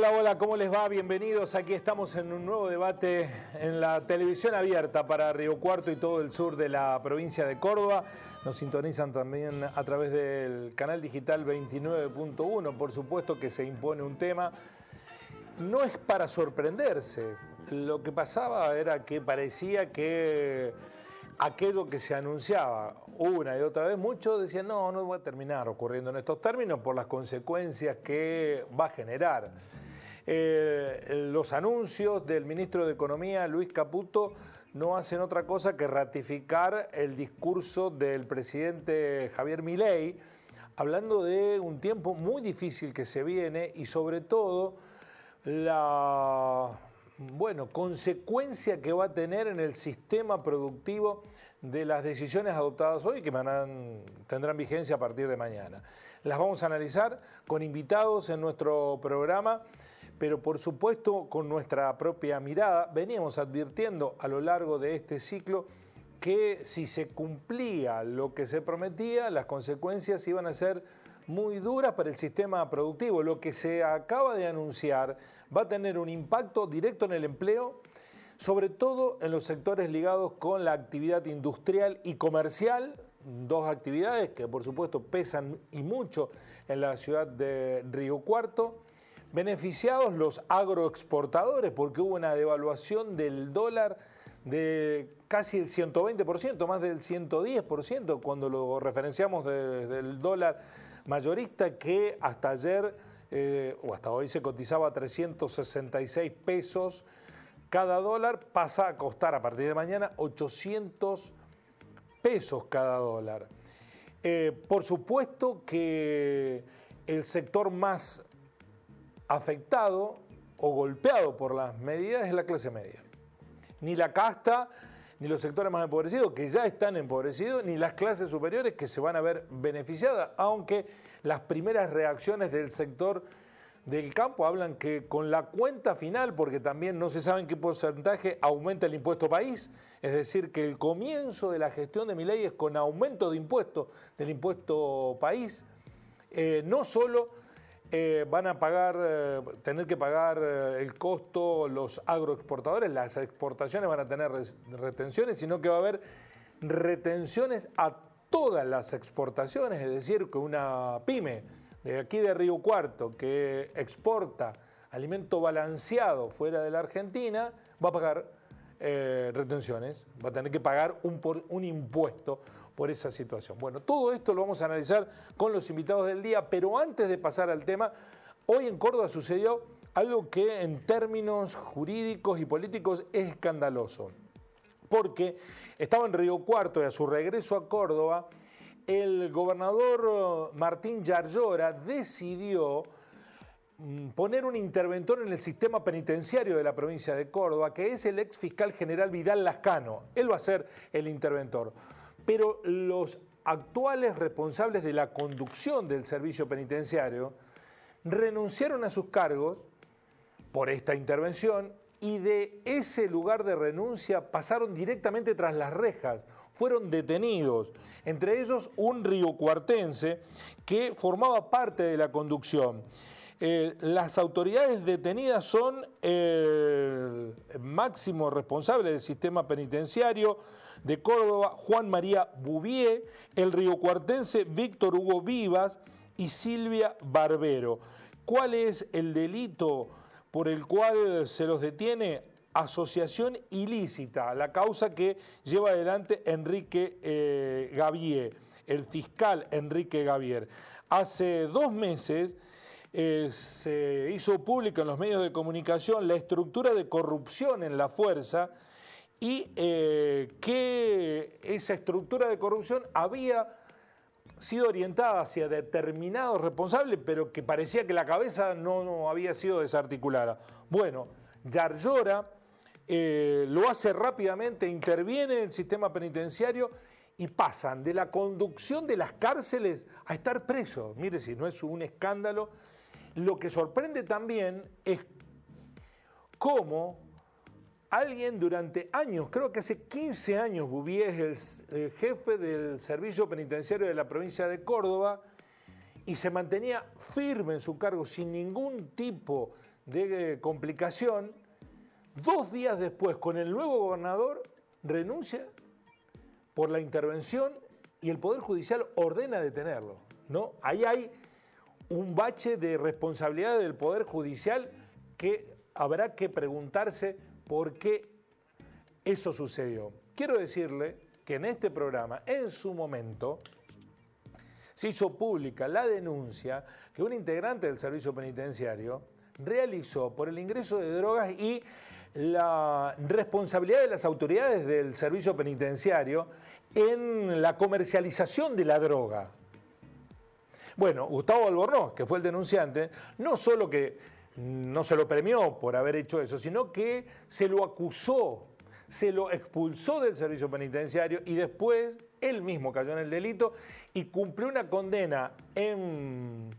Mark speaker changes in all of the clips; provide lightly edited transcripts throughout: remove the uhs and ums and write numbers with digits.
Speaker 1: Hola, hola, ¿cómo les va? Bienvenidos. Aquí estamos en un nuevo debate en la televisión abierta para Río Cuarto y todo el sur de la provincia de Córdoba. Nos sintonizan también a través del canal digital 29.1. Por supuesto que se impone un tema. No es para sorprenderse. Lo que pasaba era que parecía que aquello que se anunciaba una y otra vez, muchos decían no va a terminar ocurriendo en estos términos por las consecuencias que va a generar. Los anuncios del ministro de Economía, Luis Caputo, no hacen otra cosa que ratificar el discurso del presidente Javier Milei, hablando de un tiempo muy difícil que se viene y sobre todo la consecuencia que va a tener en el sistema productivo de las decisiones adoptadas hoy que tendrán vigencia a partir de mañana. Las vamos a analizar con invitados en nuestro programa, pero por supuesto con nuestra propia mirada. Veníamos advirtiendo a lo largo de este ciclo que si se cumplía lo que se prometía, las consecuencias iban a ser muy duras para el sistema productivo. Lo que se acaba de anunciar va a tener un impacto directo en el empleo, sobre todo en los sectores ligados con la actividad industrial y comercial, dos actividades que por supuesto pesan y mucho en la ciudad de Río Cuarto. Beneficiados los agroexportadores porque hubo una devaluación del dólar de casi el 120%, más del 110% cuando lo referenciamos desde el dólar mayorista, que hasta ayer o hasta hoy se cotizaba a 366 pesos cada dólar, pasa a costar a partir de mañana 800 pesos cada dólar. Por supuesto que el sector más afectado o golpeado por las medidas es la clase media. Ni la casta, ni los sectores más empobrecidos, que ya están empobrecidos, ni las clases superiores que se van a ver beneficiadas, aunque las primeras reacciones del sector del campo hablan que con la cuenta final, porque también no se sabe en qué porcentaje aumenta el impuesto país, es decir, que el comienzo de la gestión de Milei es con aumento de impuestos, del impuesto país, no solo van a tener que pagar el costo los agroexportadores, las exportaciones van a tener retenciones, sino que va a haber retenciones a todas las exportaciones, es decir, que una pyme de aquí de Río Cuarto que exporta alimento balanceado fuera de la Argentina va a pagar retenciones, va a tener que pagar un impuesto por esa situación. Bueno, todo esto lo vamos a analizar con los invitados del día, pero antes de pasar al tema, hoy en Córdoba sucedió algo que en términos jurídicos y políticos es escandaloso, porque estaba en Río Cuarto y a su regreso a Córdoba, el gobernador Martín Yarlora decidió poner un interventor en el sistema penitenciario de la provincia de Córdoba, que es el ex fiscal general Vidal Lascano. Él va a ser el interventor. Pero los actuales responsables de la conducción del servicio penitenciario renunciaron a sus cargos por esta intervención y de ese lugar de renuncia pasaron directamente tras las rejas, fueron detenidos, entre ellos un riocuartense que formaba parte de la conducción. Las autoridades detenidas son el máximo responsable del sistema penitenciario de Córdoba, Juan María Bouvier, el riocuartense Víctor Hugo Vivas y Silvia Barbero. ¿Cuál es el delito por el cual se los detiene? Asociación ilícita, la causa que lleva adelante Enrique Gavier, el fiscal Enrique Gavier. Hace 2 meses se hizo pública en los medios de comunicación la estructura de corrupción en la fuerza y que esa estructura de corrupción había sido orientada hacia determinados responsables, pero que parecía que la cabeza no había sido desarticulada. Bueno, Yarlora lo hace rápidamente, interviene en el sistema penitenciario y pasan de la conducción de las cárceles a estar presos. Mire si no es un escándalo. Lo que sorprende también es cómo alguien durante años, creo que hace 15 años, Bouvier es el jefe del servicio penitenciario de la provincia de Córdoba y se mantenía firme en su cargo sin ningún tipo de complicación. 2 días después, con el nuevo gobernador, renuncia por la intervención y el Poder Judicial ordena detenerlo, ¿no? Ahí hay un bache de responsabilidad del Poder Judicial que habrá que preguntarse por qué eso sucedió. Quiero decirle que en este programa, en su momento, se hizo pública la denuncia que un integrante del servicio penitenciario realizó por el ingreso de drogas y la responsabilidad de las autoridades del servicio penitenciario en la comercialización de la droga. Bueno, Gustavo Albornoz, que fue el denunciante, no solo que no se lo premió por haber hecho eso, sino que se lo acusó, se lo expulsó del servicio penitenciario y después él mismo cayó en el delito y cumplió una condena en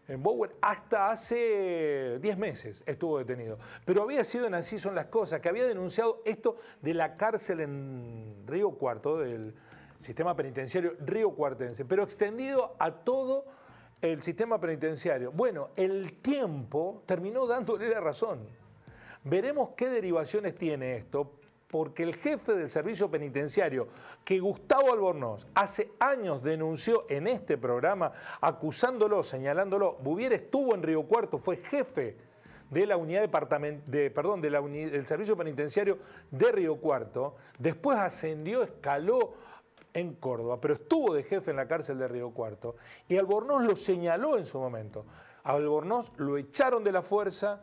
Speaker 1: Bower hasta hace 10 meses estuvo detenido. Pero había sido en Así son las cosas, que había denunciado esto de la cárcel en Río Cuarto, del sistema penitenciario río cuartense, pero extendido a todo el sistema penitenciario. Bueno, el tiempo terminó dándole la razón. Veremos qué derivaciones tiene esto, porque el jefe del servicio penitenciario, que Gustavo Albornoz hace años denunció en este programa, acusándolo, señalándolo, Bouvier estuvo en Río Cuarto, fue jefe de la unidad del servicio penitenciario de Río Cuarto, después ascendió, escaló en Córdoba, pero estuvo de jefe en la cárcel de Río Cuarto, y Albornoz lo señaló en su momento. A Albornoz lo echaron de la fuerza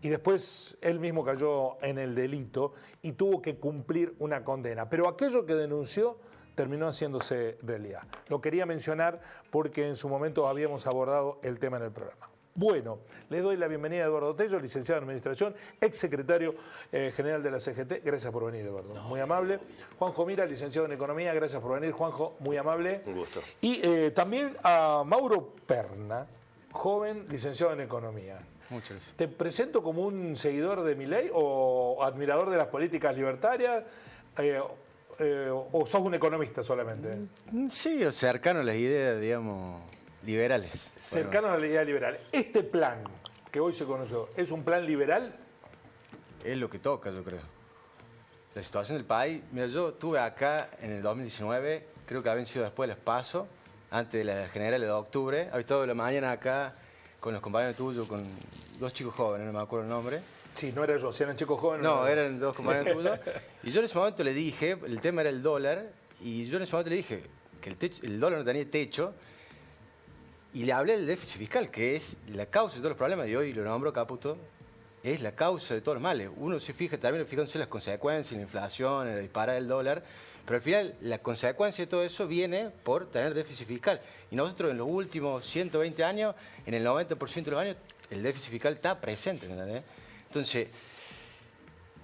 Speaker 1: y después él mismo cayó en el delito y tuvo que cumplir una condena. Pero aquello que denunció terminó haciéndose realidad. Lo quería mencionar porque en su momento habíamos abordado el tema en el programa. Bueno, le doy la bienvenida a Eduardo Tello, licenciado en Administración, exsecretario general de la CGT. Gracias por venir, Eduardo. Muy amable. Juanjo Mira, licenciado en Economía. Gracias por venir, Juanjo. Muy amable.
Speaker 2: Un gusto.
Speaker 1: Y también a Mauro Perna, joven licenciado en Economía.
Speaker 3: Muchas gracias.
Speaker 1: ¿Te presento como un seguidor de Milei o admirador de las políticas libertarias? ¿O sos un economista solamente?
Speaker 3: Sí, o cercano a las ideas, digamos, liberales.
Speaker 1: Cercano a la idea liberal. Este plan que hoy se conoció, ¿es un plan liberal?
Speaker 3: Es lo que toca, yo creo. La situación del país, mira, yo estuve acá en el 2019, creo que habían sido después de las PASO, antes de las generales de octubre. Había estado la mañana acá con los compañeros tuyos, con 2 chicos jóvenes, no me acuerdo el nombre.
Speaker 1: Sí, no era yo, si eran chicos jóvenes.
Speaker 3: No, eran 2 compañeros tuyos. Y yo en ese momento le dije, el tema era el dólar, y yo en ese momento le dije que el dólar no tenía techo, y le hablé del déficit fiscal, que es la causa de todos los problemas, y hoy lo nombró Caputo, es la causa de todos los males. Uno se fija, también fijándose en las consecuencias, la inflación, el disparar del dólar, pero al final la consecuencia de todo eso viene por tener déficit fiscal. Y nosotros en los últimos 120 años, en el 90% de los años, el déficit fiscal está presente, ¿entendés? Entonces,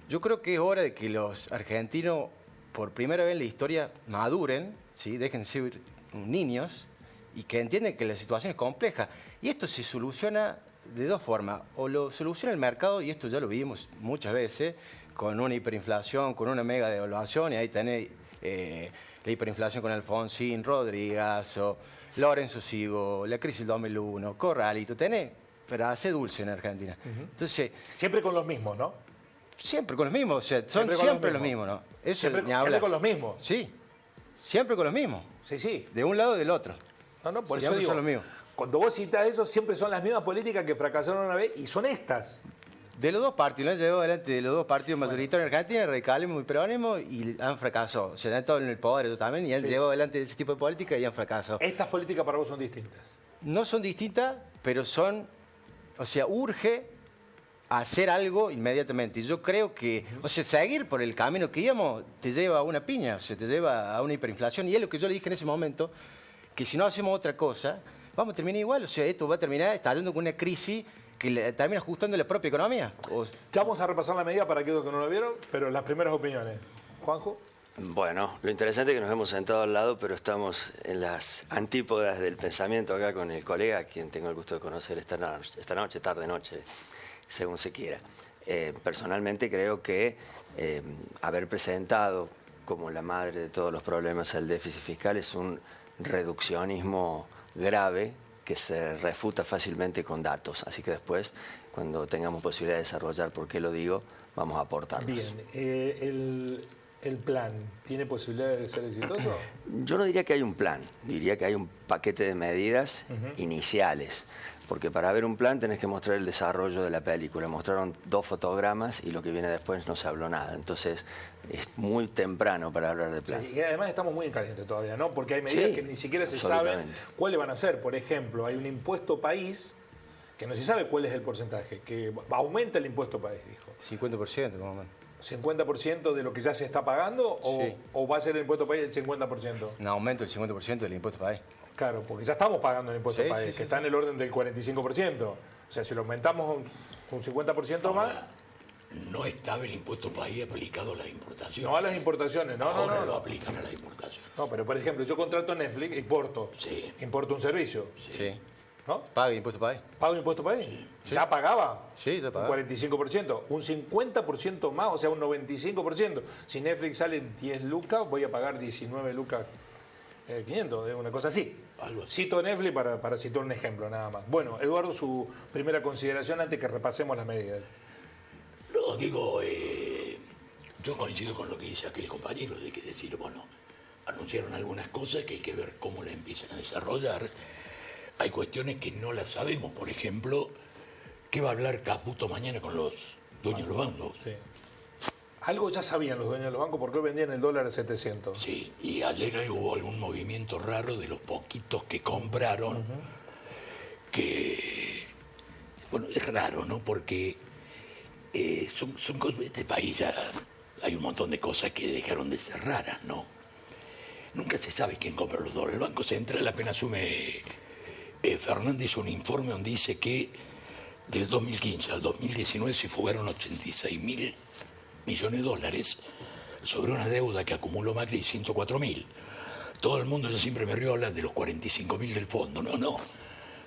Speaker 3: yo creo que es hora de que los argentinos, por primera vez en la historia, maduren, ¿sí? Dejen de ser niños y que entiendan que la situación es compleja. Y esto se soluciona de 2 formas. O lo soluciona el mercado, y esto ya lo vimos muchas veces, con una hiperinflación, con una mega devaluación, y ahí tenés la hiperinflación con Alfonsín, Rodríguez, o Lorenzo Sigo, la crisis del 2001, Corralito, tenés, pero hace dulce en Argentina. Entonces,
Speaker 1: siempre con los mismos, ¿no?
Speaker 3: Siempre con los mismos, o sea, son siempre los mismos, ¿no? Eso
Speaker 1: Siempre,
Speaker 3: ni hablar.
Speaker 1: siempre con los mismos.
Speaker 3: Sí, siempre con los mismos.
Speaker 1: Sí, sí.
Speaker 3: De un lado o del otro.
Speaker 1: No, por eso
Speaker 3: Siempre
Speaker 1: digo,
Speaker 3: son los mismos.
Speaker 1: cuando vos citás eso, siempre son las mismas políticas que fracasaron una vez y son estas.
Speaker 3: De los 2 partidos, han llevado adelante de los 2 partidos mayoritarios en Argentina, radicalismo y peronismo, y han fracasado. O sea, han estado en el poder ellos también y han llevado adelante ese tipo de política y han fracasado.
Speaker 1: Estas políticas para vos son distintas.
Speaker 3: No son distintas, pero son, o sea, urge hacer algo inmediatamente. Y yo creo que, o sea, seguir por el camino que íbamos te lleva a una piña, o sea, te lleva a una hiperinflación. Y es lo que yo le dije en ese momento, que si no hacemos otra cosa, vamos a terminar igual. O sea, esto va a terminar estallando con una crisis que termina ajustando la propia economía.
Speaker 1: Ya vamos a repasar la medida para aquellos que no lo vieron, pero las primeras opiniones. Juanjo.
Speaker 2: Bueno, lo interesante es que nos hemos sentado al lado, pero estamos en las antípodas del pensamiento acá con el colega, a quien tengo el gusto de conocer esta noche, tarde-noche, según se quiera. Personalmente creo que haber presentado como la madre de todos los problemas el déficit fiscal es un reduccionismo grave que se refuta fácilmente con datos. Así que después, cuando tengamos posibilidad de desarrollar por qué lo digo, vamos a aportarlos.
Speaker 1: Bien, el plan, ¿tiene posibilidades de ser exitoso?
Speaker 2: Yo no diría que hay un plan, diría que hay un paquete de medidas iniciales. Porque para ver un plan tenés que mostrar el desarrollo de la película. Mostraron 2 fotogramas y lo que viene después no se habló nada. Entonces es muy temprano para hablar de plan.
Speaker 1: Y además estamos muy en caliente todavía, ¿no? Porque hay medidas que ni siquiera se saben cuáles van a ser. Por ejemplo, hay un impuesto país que no se sabe cuál es el porcentaje, que aumenta el impuesto país, dijo.
Speaker 3: 50%, más o menos.
Speaker 1: ¿50% de lo que ya se está pagando o va a ser el impuesto país el 50%?
Speaker 3: Un aumento del 50% del impuesto país.
Speaker 1: Claro, porque ya estamos pagando el impuesto país, que está en el orden del 45%. O sea, si lo aumentamos un 50% más...
Speaker 4: No estaba el impuesto país aplicado a las importaciones.
Speaker 1: No a las importaciones, no.
Speaker 4: Ahora lo aplican a las importaciones.
Speaker 1: No, pero por ejemplo, yo contrato Netflix, importo un servicio.
Speaker 3: Sí.
Speaker 1: ¿No?
Speaker 3: ¿Paga impuesto país?
Speaker 1: ¿Pago impuesto país? ¿Ya pagaba?
Speaker 3: Sí, ya pagaba.
Speaker 1: Un 45%, un 50% más, o sea, un 95%. Si Netflix sale 10 lucas, voy a pagar 19 lucas 500, una cosa así. Cito Netflix para citar un ejemplo nada más. Bueno, Eduardo, su primera consideración antes que repasemos las medidas.
Speaker 4: No, digo, yo coincido con lo que dice aquel compañero, de que decir, bueno, anunciaron algunas cosas que hay que ver cómo las empiezan a desarrollar. Hay cuestiones que no las sabemos, por ejemplo, ¿qué va a hablar Caputo mañana con los dueños de los bancos?
Speaker 1: Sí. Algo ya sabían los dueños de los bancos porque hoy vendían el dólar a 700.
Speaker 4: Sí, y ayer hubo algún movimiento raro de los poquitos que compraron, que, bueno, es raro, ¿no? Porque son cosas, en este país ya hay un montón de cosas que dejaron de ser raras, ¿no? Nunca se sabe quién compra los dólares. El Banco Central apenas asume Fernández un informe donde dice que del 2015 al 2019 se fugaron 86.000 millones de dólares sobre una deuda que acumuló Macri de 104.000. Todo el mundo, yo siempre me río, habla de los 45.000 del fondo. No.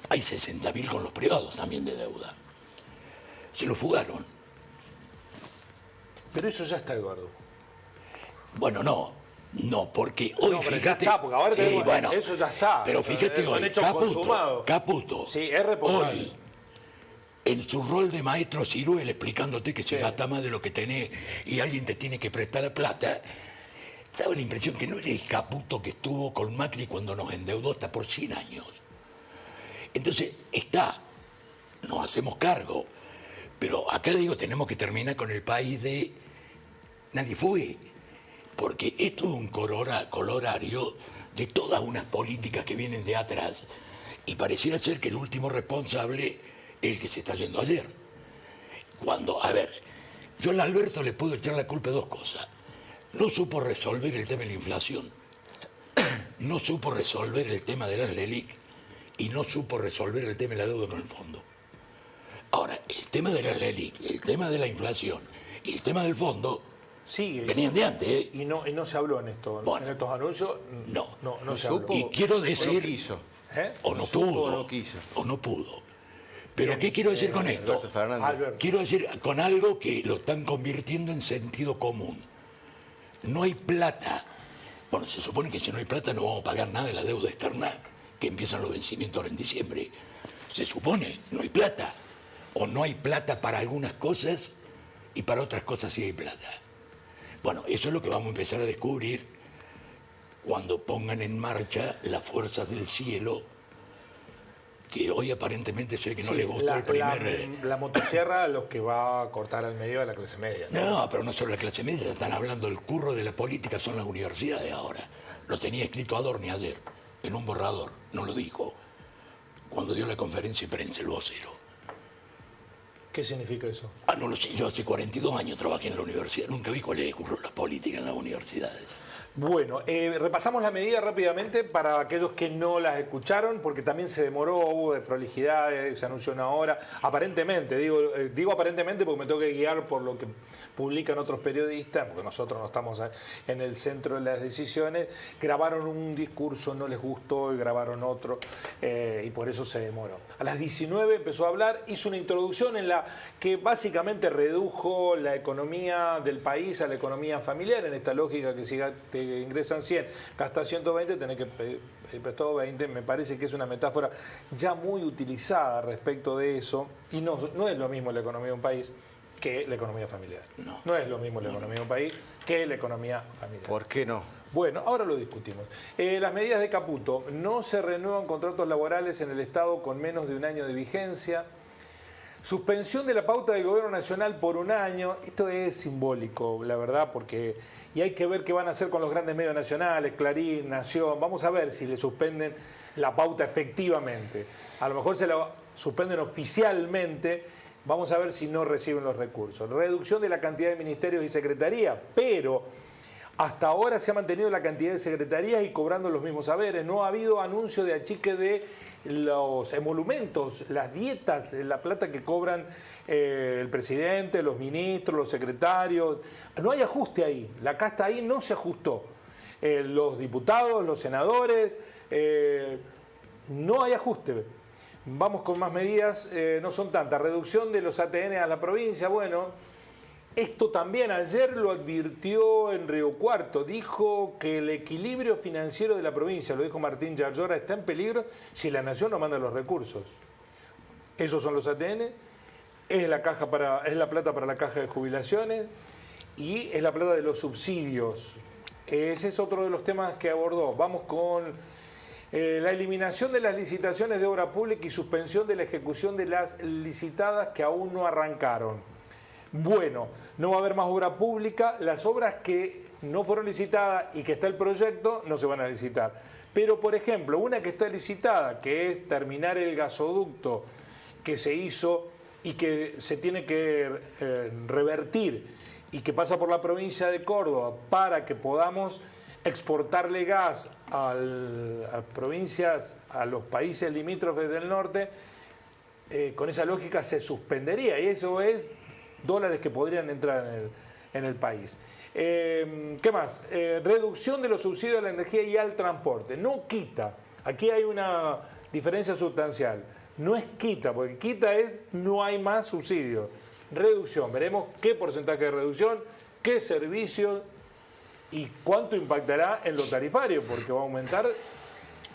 Speaker 4: Hay 60.000 con los privados también de deuda. Se lo fugaron.
Speaker 1: Pero eso ya está, Eduardo.
Speaker 4: Bueno, no, porque hoy fíjate...
Speaker 1: Ya está, porque ahora eso ya está.
Speaker 4: Pero fíjate hoy, Caputo,
Speaker 1: sí, es responsable.
Speaker 4: Hoy, en su rol de maestro ciruel, explicándote que se gasta más de lo que tenés y alguien te tiene que prestar la plata, daba la impresión que no era el Caputo que estuvo con Macri cuando nos endeudó hasta por 100 años. Entonces, nos hacemos cargo. Pero acá digo, tenemos que terminar con el país de nadie fue. Porque esto es un colorario de todas unas políticas que vienen de atrás. Y pareciera ser que el último responsable es el que se está yendo ayer. Yo al Alberto le puedo echar la culpa de 2 cosas. No supo resolver el tema de la inflación, no supo resolver el tema de las LELIC y no supo resolver el tema de la deuda con el fondo. Ahora, el tema de las LELIC, el tema de la inflación y el tema del fondo venían de antes, ¿eh?
Speaker 1: Y no se habló en estos anuncios. No se habló.
Speaker 4: Y quiero decir...
Speaker 3: O no quiso.
Speaker 4: O no pudo. O no pudo. Pero ¿qué quiero decir con esto? Quiero decir con algo que lo están convirtiendo en sentido común. No hay plata. Bueno, se supone que si no hay plata no vamos a pagar nada de la deuda externa, que empiezan los vencimientos ahora en diciembre. Se supone, no hay plata. O no hay plata para algunas cosas y para otras cosas sí hay plata. Bueno, eso es lo que vamos a empezar a descubrir cuando pongan en marcha las fuerzas del cielo, que hoy aparentemente sé que no le gustó el primer...
Speaker 1: La motosierra lo que va a cortar al medio de la clase media.
Speaker 4: No, pero no solo la clase media, están hablando del curro de la política, son las universidades ahora. Lo tenía escrito Adorni ayer, en un borrador, no lo dijo, cuando dio la conferencia de prensa, el vocero.
Speaker 1: ¿Qué significa eso?
Speaker 4: No lo sé, yo hace 42 años trabajé en la universidad, nunca vi cuál es el curro de la política en las universidades.
Speaker 1: Bueno, repasamos la medida rápidamente para aquellos que no las porque también se demoró, hubo de prolijidades, se anunció una hora. Aparentemente, digo aparentemente porque me tengo que guiar por lo que publican otros periodistas, porque nosotros no estamos en el centro de las decisiones, grabaron un discurso, no les gustó, y grabaron otro, y por eso se demoró. A las 19 empezó a hablar, hizo una introducción en la que básicamente redujo la economía del país a la economía familiar, en esta lógica que sigue ingresan 100, gastas 120, tenés que pedir prestado 20. Me parece que es una metáfora ya muy utilizada respecto de eso, y no es lo mismo la economía de un país que la economía familiar. No es lo mismo la economía de un país que la economía familiar.
Speaker 3: ¿Por qué no?
Speaker 1: Bueno, ahora lo discutimos. Las medidas de Caputo: no se renuevan contratos laborales en el Estado con menos de un año de vigencia. Suspensión de la pauta del Gobierno Nacional por un año. Esto es simbólico, la verdad, porque y hay que ver qué van a hacer con los grandes medios nacionales, Clarín, Nación. Vamos a ver si le suspenden la pauta efectivamente. A lo mejor se la suspenden oficialmente. Vamos a ver si no reciben los recursos. Reducción de la cantidad de ministerios y secretarías, pero hasta ahora se ha mantenido la cantidad de secretarías y cobrando los mismos saberes. No ha habido anuncio de achique de los emolumentos, las dietas, la plata que cobran el presidente, los ministros, los secretarios. No hay ajuste ahí, la casta ahí no se ajustó. Los diputados, los senadores, no hay ajuste. Vamos con más medidas, no son tantas. Reducción de los ATN a la provincia. Bueno, esto también ayer lo advirtió en Río Cuarto. Dijo que el equilibrio financiero de la provincia, lo dijo Martín Yarlora, está en peligro si la Nación no manda los recursos. Esos son los ATN, es la plata para la caja de jubilaciones y es la plata de los subsidios. Ese es otro de los temas que abordó. Vamos con la eliminación de las licitaciones de obra pública y suspensión de la ejecución de las licitadas que aún no arrancaron. Bueno, no va a haber más obra pública. Las obras que no fueron licitadas y que está el proyecto no se van a licitar. Pero, por ejemplo, una que está licitada, que es terminar el gasoducto que se hizo y que se tiene que revertir y que pasa por la provincia de Córdoba para que podamos exportarle gas a provincias, a los países limítrofes del norte, con esa lógica se suspendería, y eso es dólares que podrían entrar en el país. ¿Qué más? Reducción de los subsidios a la energía y al transporte. No quita. Aquí hay una diferencia sustancial. No es quita, porque quita es no hay más subsidios. Reducción. Veremos qué porcentaje de reducción, qué servicios y cuánto impactará en lo tarifario, porque va a aumentar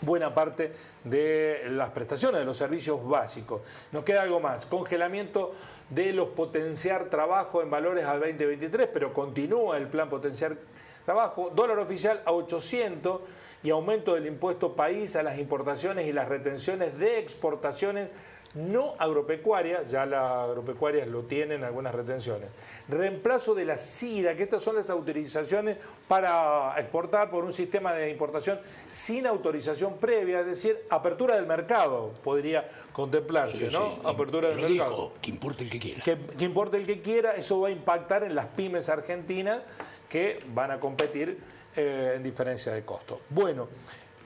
Speaker 1: buena parte de las prestaciones, de los servicios básicos. Nos queda algo más: congelamiento de los potenciar trabajo en valores al 2023, pero continúa el plan potenciar trabajo. Dólar oficial a 800 y aumento del impuesto país a las importaciones y las retenciones de exportaciones no agropecuarias. Ya las agropecuarias lo tienen, algunas retenciones. Reemplazo de la SIRA, que estas son las autorizaciones para exportar por un sistema de importación sin autorización previa, es decir, apertura del mercado podría contemplarse,
Speaker 4: sí,
Speaker 1: ¿no?
Speaker 4: Sí.
Speaker 1: Apertura del mercado.
Speaker 4: Que importe el que quiera.
Speaker 1: Que importe el que quiera. Eso va a impactar en las pymes argentinas que van a competir en diferencia de costo. Bueno,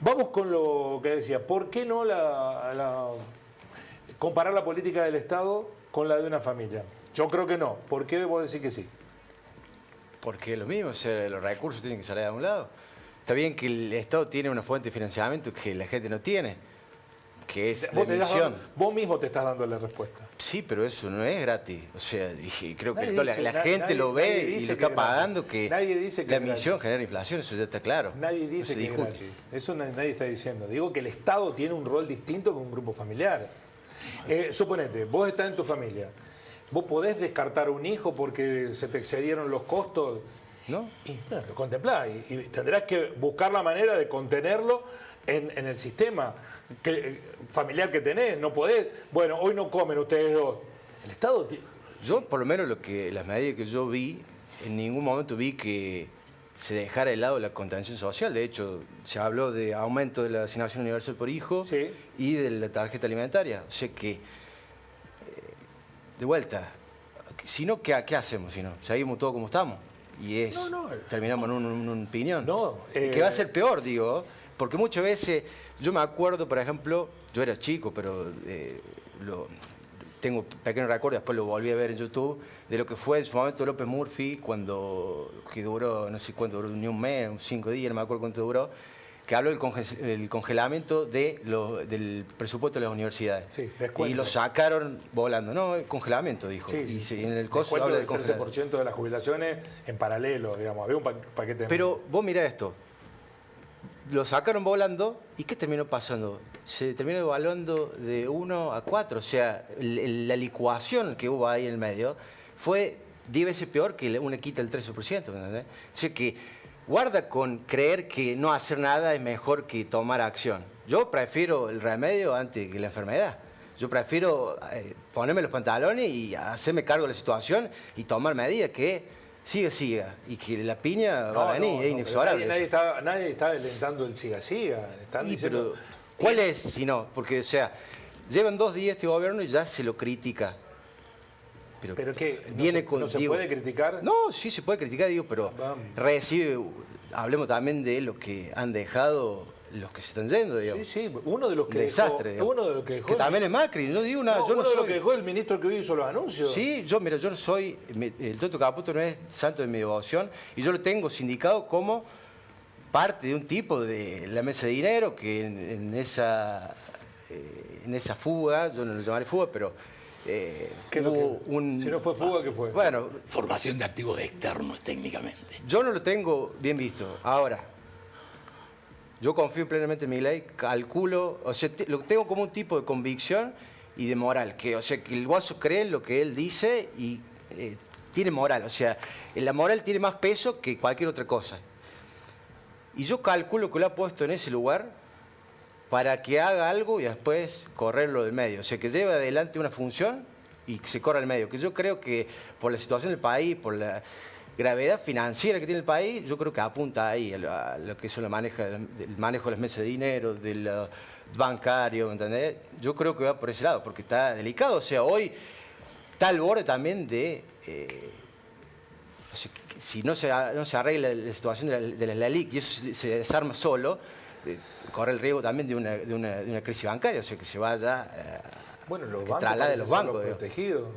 Speaker 1: vamos con lo que decía. ¿Por qué no comparar la política del Estado con la de una familia? Yo creo que no. ¿Por qué debo decir que sí?
Speaker 3: Porque es lo mismo, o sea, los recursos tienen que salir de un lado. Está bien que el Estado tiene una fuente de financiamiento que la gente no tiene, que es la emisión.
Speaker 1: Vos mismo te estás dando la respuesta.
Speaker 3: Sí, pero eso no es gratis. O sea, y creo que la gente lo ve y lo está pagando, que
Speaker 1: nadie dice que
Speaker 3: la emisión genera inflación, eso ya está claro.
Speaker 1: Nadie dice que es gratis. Eso nadie está diciendo. Digo que el Estado tiene un rol distinto que un grupo familiar. Suponete, vos estás en tu familia. ¿Vos podés descartar un hijo porque se te excedieron los costos?
Speaker 3: ¿No?
Speaker 1: Y bueno, lo contemplás y tendrás que buscar la manera de contenerlo en el sistema familiar que tenés. No podés, bueno, hoy no comen ustedes dos. El Estado...
Speaker 3: Yo, por lo menos, las medidas que yo vi, en ningún momento vi que se dejara de lado la contención social. De hecho, se habló de aumento de la asignación universal por hijo, sí, y de la tarjeta alimentaria. O sea que, de vuelta, si no, ¿qué hacemos? Si no, seguimos todo como estamos. Y terminamos en un piñón. Que va a ser peor, digo, porque muchas veces, yo me acuerdo, por ejemplo, yo era chico, pero tengo pequeño recuerdo, después lo volví a ver en YouTube, de lo que fue en su momento López Murphy, que duró, no sé cuánto duró, ni un mes, 5 días, no me acuerdo cuánto duró, que habló del congelamiento del presupuesto de las universidades. Sí, y lo sacaron volando. No, el congelamiento, dijo.
Speaker 1: Sí,
Speaker 3: y en el costo habla del
Speaker 1: 13% de las jubilaciones en paralelo, digamos. Había un paquete.
Speaker 3: Pero vos mirá esto. lo sacaron volando, ¿y qué terminó pasando? Se terminó devaluando de 1 a 4, o sea, la licuación que hubo ahí en el medio fue 10 veces peor que una quita del 13%, ¿me entendés? O sea que guarda con creer que no hacer nada es mejor que tomar acción. Yo prefiero el remedio antes que la enfermedad. Yo prefiero ponerme los pantalones y hacerme cargo de la situación y tomar medidas que siga. Y que la piña va a venir, es inexorable.
Speaker 1: Nadie está alentando el siga. Están diciendo...
Speaker 3: Pero, ¿cuál es si no? Porque, o sea, llevan 2 días este gobierno y ya se lo critica.
Speaker 1: ¿Pero qué? ¿No se
Speaker 3: digo,
Speaker 1: puede criticar?
Speaker 3: No, sí se puede criticar, digo, pero recibe... Hablemos también de lo que han dejado los que se están yendo, digamos.
Speaker 1: Sí, uno de los que
Speaker 3: desastre,
Speaker 1: dejó, uno de los que dejó,
Speaker 3: que también es Macri, no digo nada, yo no
Speaker 1: uno de
Speaker 3: soy...
Speaker 1: los que dejó el ministro que hoy hizo los anuncios.
Speaker 3: Sí, yo no soy, el Toto Caputo no es santo de mi devoción, y yo lo tengo sindicado como parte de un tipo de la mesa de dinero que en esa fuga, yo no lo llamaré fuga, pero hubo
Speaker 1: si no fue fuga, ¿qué fue?
Speaker 3: Bueno,
Speaker 4: formación de activos externos técnicamente.
Speaker 3: Yo no lo tengo bien visto. Ahora, yo confío plenamente en mi ley, calculo, o sea, lo tengo como un tipo de convicción y de moral, o sea, que el Guaso cree en lo que él dice y tiene moral, o sea, la moral tiene más peso que cualquier otra cosa. Y yo calculo que lo ha puesto en ese lugar para que haga algo y después correrlo del medio, o sea, que lleve adelante una función y que se corra al medio, que yo creo que por la situación del país, por la gravedad financiera que tiene el país, yo creo que apunta ahí a lo que es el manejo de las mesas de dinero, del bancario, ¿entendés? Yo creo que va por ese lado, porque está delicado. O sea, hoy está al borde también de... o sea, si no se arregla la situación de la LELIQ y eso se desarma solo, corre el riesgo también de una crisis bancaria, o sea, que se vaya...
Speaker 1: bueno, los bancos
Speaker 3: traslade los bancos,
Speaker 1: protegidos.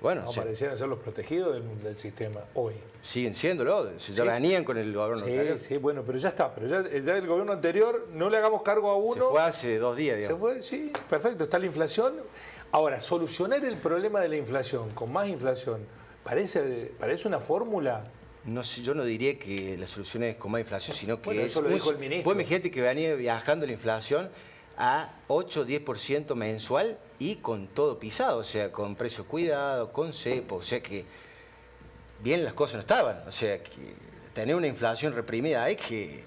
Speaker 3: Bueno,
Speaker 1: no parecían ser los protegidos del sistema hoy.
Speaker 3: Siguen siéndolo, ya venían con el gobierno anterior.
Speaker 1: Sí, bueno, pero ya está. Pero ya el gobierno anterior, no le hagamos cargo a uno.
Speaker 3: Se fue hace 2 días, digamos.
Speaker 1: Se fue, sí, perfecto, está la inflación. Ahora, solucionar el problema de la inflación con más inflación, ¿parece una fórmula?
Speaker 3: No sé, yo no diría que la solución es con más inflación, sino que
Speaker 1: eso lo dijo el ministro.
Speaker 3: Pues gente que venía viajando la inflación a 8 o 10% mensual y con todo pisado, o sea, con precio cuidado, con cepo, o sea que bien las cosas no estaban, o sea que tener una inflación reprimida es que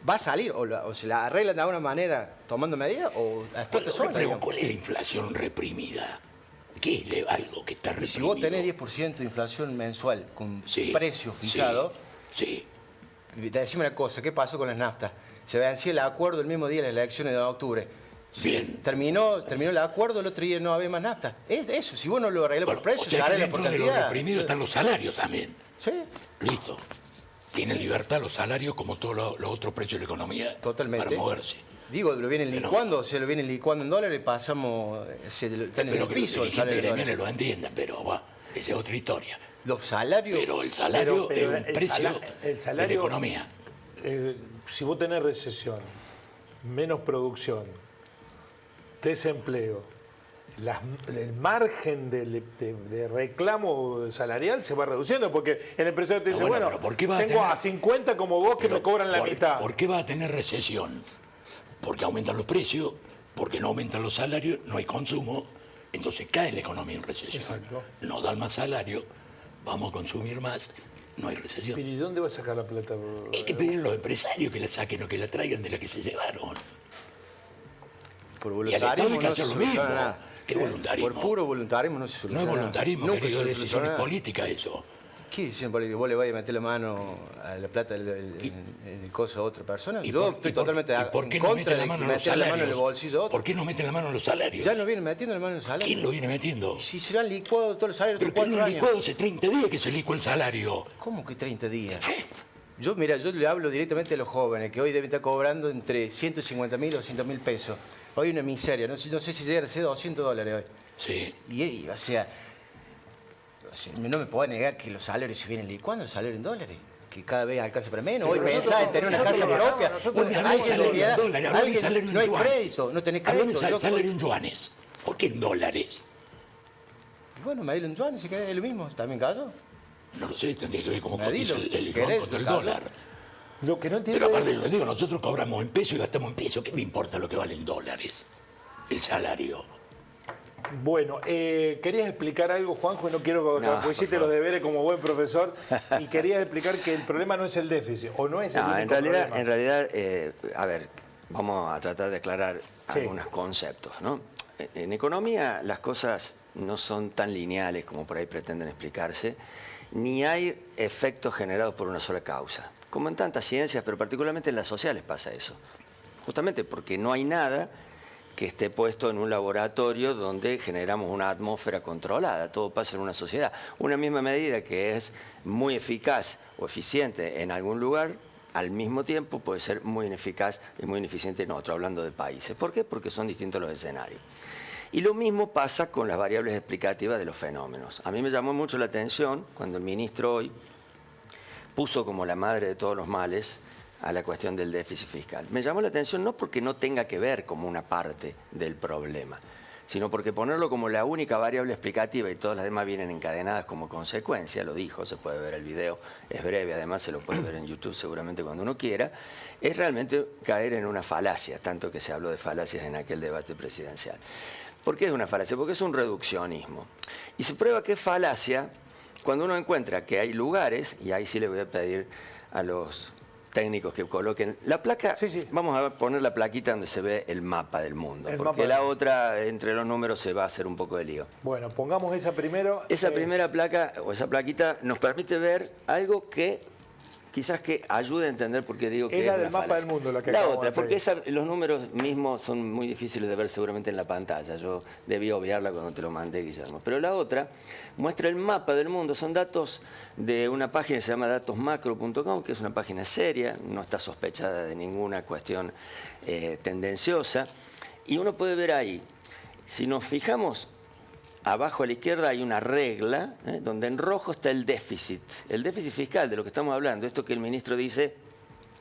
Speaker 3: va a salir, o se la arreglan de alguna manera tomando medidas, o después te sobra.
Speaker 4: Pero ¿cuál es la inflación reprimida? ¿Qué es algo que está reprimido?
Speaker 3: Si vos tenés 10% de inflación mensual con precio fijado, decime una cosa, ¿qué pasó con las naftas? Se vencía el acuerdo el mismo día de las elecciones de octubre.
Speaker 4: Bien.
Speaker 3: Terminó el acuerdo, el otro día no había más nafta. Eso, si vos no lo arreglas por precio, se arregla por calidad.
Speaker 4: Dentro de lo reprimido están los salarios también.
Speaker 3: Sí.
Speaker 4: Listo. Tienen libertad los salarios como todos los otros precios de la economía.
Speaker 3: Totalmente.
Speaker 4: Para moverse.
Speaker 3: Digo, lo vienen licuando, lo vienen licuando en dólares y pasamos, están en el piso el salario de dólares.
Speaker 4: Lo entiendan, pero esa es otra historia.
Speaker 3: Los salarios...
Speaker 4: Pero el salario es un precio de la economía.
Speaker 1: Si vos tenés recesión, menos producción, desempleo, el margen de reclamo salarial se va reduciendo, porque el empresario te dice, tengo a 50 como vos que me cobran la mitad.
Speaker 4: ¿Por qué va a tener recesión? Porque aumentan los precios, porque no aumentan los salarios, no hay consumo, entonces cae la economía en recesión.
Speaker 1: Exacto.
Speaker 4: No dan más salario, vamos a consumir más, no hay recesión.
Speaker 1: ¿Pero y dónde va a sacar la plata?
Speaker 4: Hay que pedir a los empresarios que la saquen o que la traigan de la que se llevaron.
Speaker 3: Por voluntarismo
Speaker 4: hay que hacer lo mismo. ¿Qué voluntarismo?
Speaker 3: Por puro voluntarismo no se soluciona.
Speaker 4: No es voluntarismo,
Speaker 3: nunca
Speaker 4: querido, decisiones políticas eso.
Speaker 3: ¿Qué decisión política? ¿Vos le vais a meter la mano a la plata en el coso a otra persona? Yo estoy totalmente en contra de meter la mano en el bolsillo a otro.
Speaker 4: ¿Por qué no meten la mano en los salarios?
Speaker 3: Ya no vienen metiendo la mano en los salarios.
Speaker 4: ¿Quién lo viene metiendo?
Speaker 3: Si se lo han licuado todos los salarios
Speaker 4: de 4 años. Pero ¿quién lo licuado hace 30 días que se licua el salario?
Speaker 3: ¿Cómo que 30 días? Yo le hablo directamente a los jóvenes que hoy deben estar cobrando entre 150.000 y 200.000 pesos. Hoy una miseria, no sé si llega a ser $200 hoy.
Speaker 4: Sí.
Speaker 3: Y o sea, no me puedo negar que los salarios se vienen licuando, el salario en dólares, que cada vez alcanza para menos. Hoy pensás en tener una casa propia, hay seguridad, no hay crédito, no tenés crédito.
Speaker 4: Hablame salario en yuanes, ¿por qué en dólares?
Speaker 3: Bueno, medilo en yuanes, es lo mismo, ¿también cayó?
Speaker 4: No lo sé, tendría que ver cómo cotiza el banco del dólar.
Speaker 1: Lo que no entiendo
Speaker 4: pero aparte, digo, nosotros cobramos en pesos y gastamos en pesos. ¿Qué me importa lo que vale en dólares? El salario.
Speaker 1: Bueno, querías explicar algo, Juanjo, y no quiero que hiciste los deberes como buen profesor, y querías explicar que el problema no es el déficit, o no es el único problema.
Speaker 2: En realidad, a ver, vamos a tratar de aclarar algunos conceptos, ¿no? En economía las cosas no son tan lineales como por ahí pretenden explicarse, ni hay efectos generados por una sola causa. Como en tantas ciencias, pero particularmente en las sociales pasa eso. Justamente porque no hay nada que esté puesto en un laboratorio donde generamos una atmósfera controlada. Todo pasa en una sociedad. Una misma medida que es muy eficaz o eficiente en algún lugar, al mismo tiempo puede ser muy ineficaz y muy ineficiente en otro, hablando de países. ¿Por qué? Porque son distintos los escenarios. Y lo mismo pasa con las variables explicativas de los fenómenos. A mí me llamó mucho la atención cuando el ministro hoy puso como la madre de todos los males a la cuestión del déficit fiscal. Me llamó la atención no porque no tenga que ver como una parte del problema, sino porque ponerlo como la única variable explicativa y todas las demás vienen encadenadas como consecuencia, lo dijo, se puede ver el video, es breve, además se lo puede ver en YouTube seguramente cuando uno quiera, es realmente caer en una falacia, tanto que se habló de falacias en aquel debate presidencial. ¿Por qué es una falacia? Porque es un reduccionismo. Y se prueba que es falacia cuando uno encuentra que hay lugares, y ahí sí le voy a pedir a los técnicos que coloquen la placa, vamos a poner la plaquita donde se ve el mapa del mundo, porque la otra, entre los números, se va a hacer un poco de lío.
Speaker 1: Bueno, pongamos esa primero.
Speaker 2: Esa primera placa, o esa plaquita, nos permite ver algo que quizás que ayude a entender por qué digo que es la del mapa del mundo. La otra, porque los números mismos son muy difíciles de ver seguramente en la pantalla. Yo debí obviarla cuando te lo mandé, Guillermo. Pero la otra muestra el mapa del mundo. Son datos de una página que se llama datosmacro.com, que es una página seria, no está sospechada de ninguna cuestión tendenciosa. Y uno puede ver ahí, si nos fijamos, abajo a la izquierda hay una regla, donde en rojo está el déficit fiscal de lo que estamos hablando. Esto que el ministro dice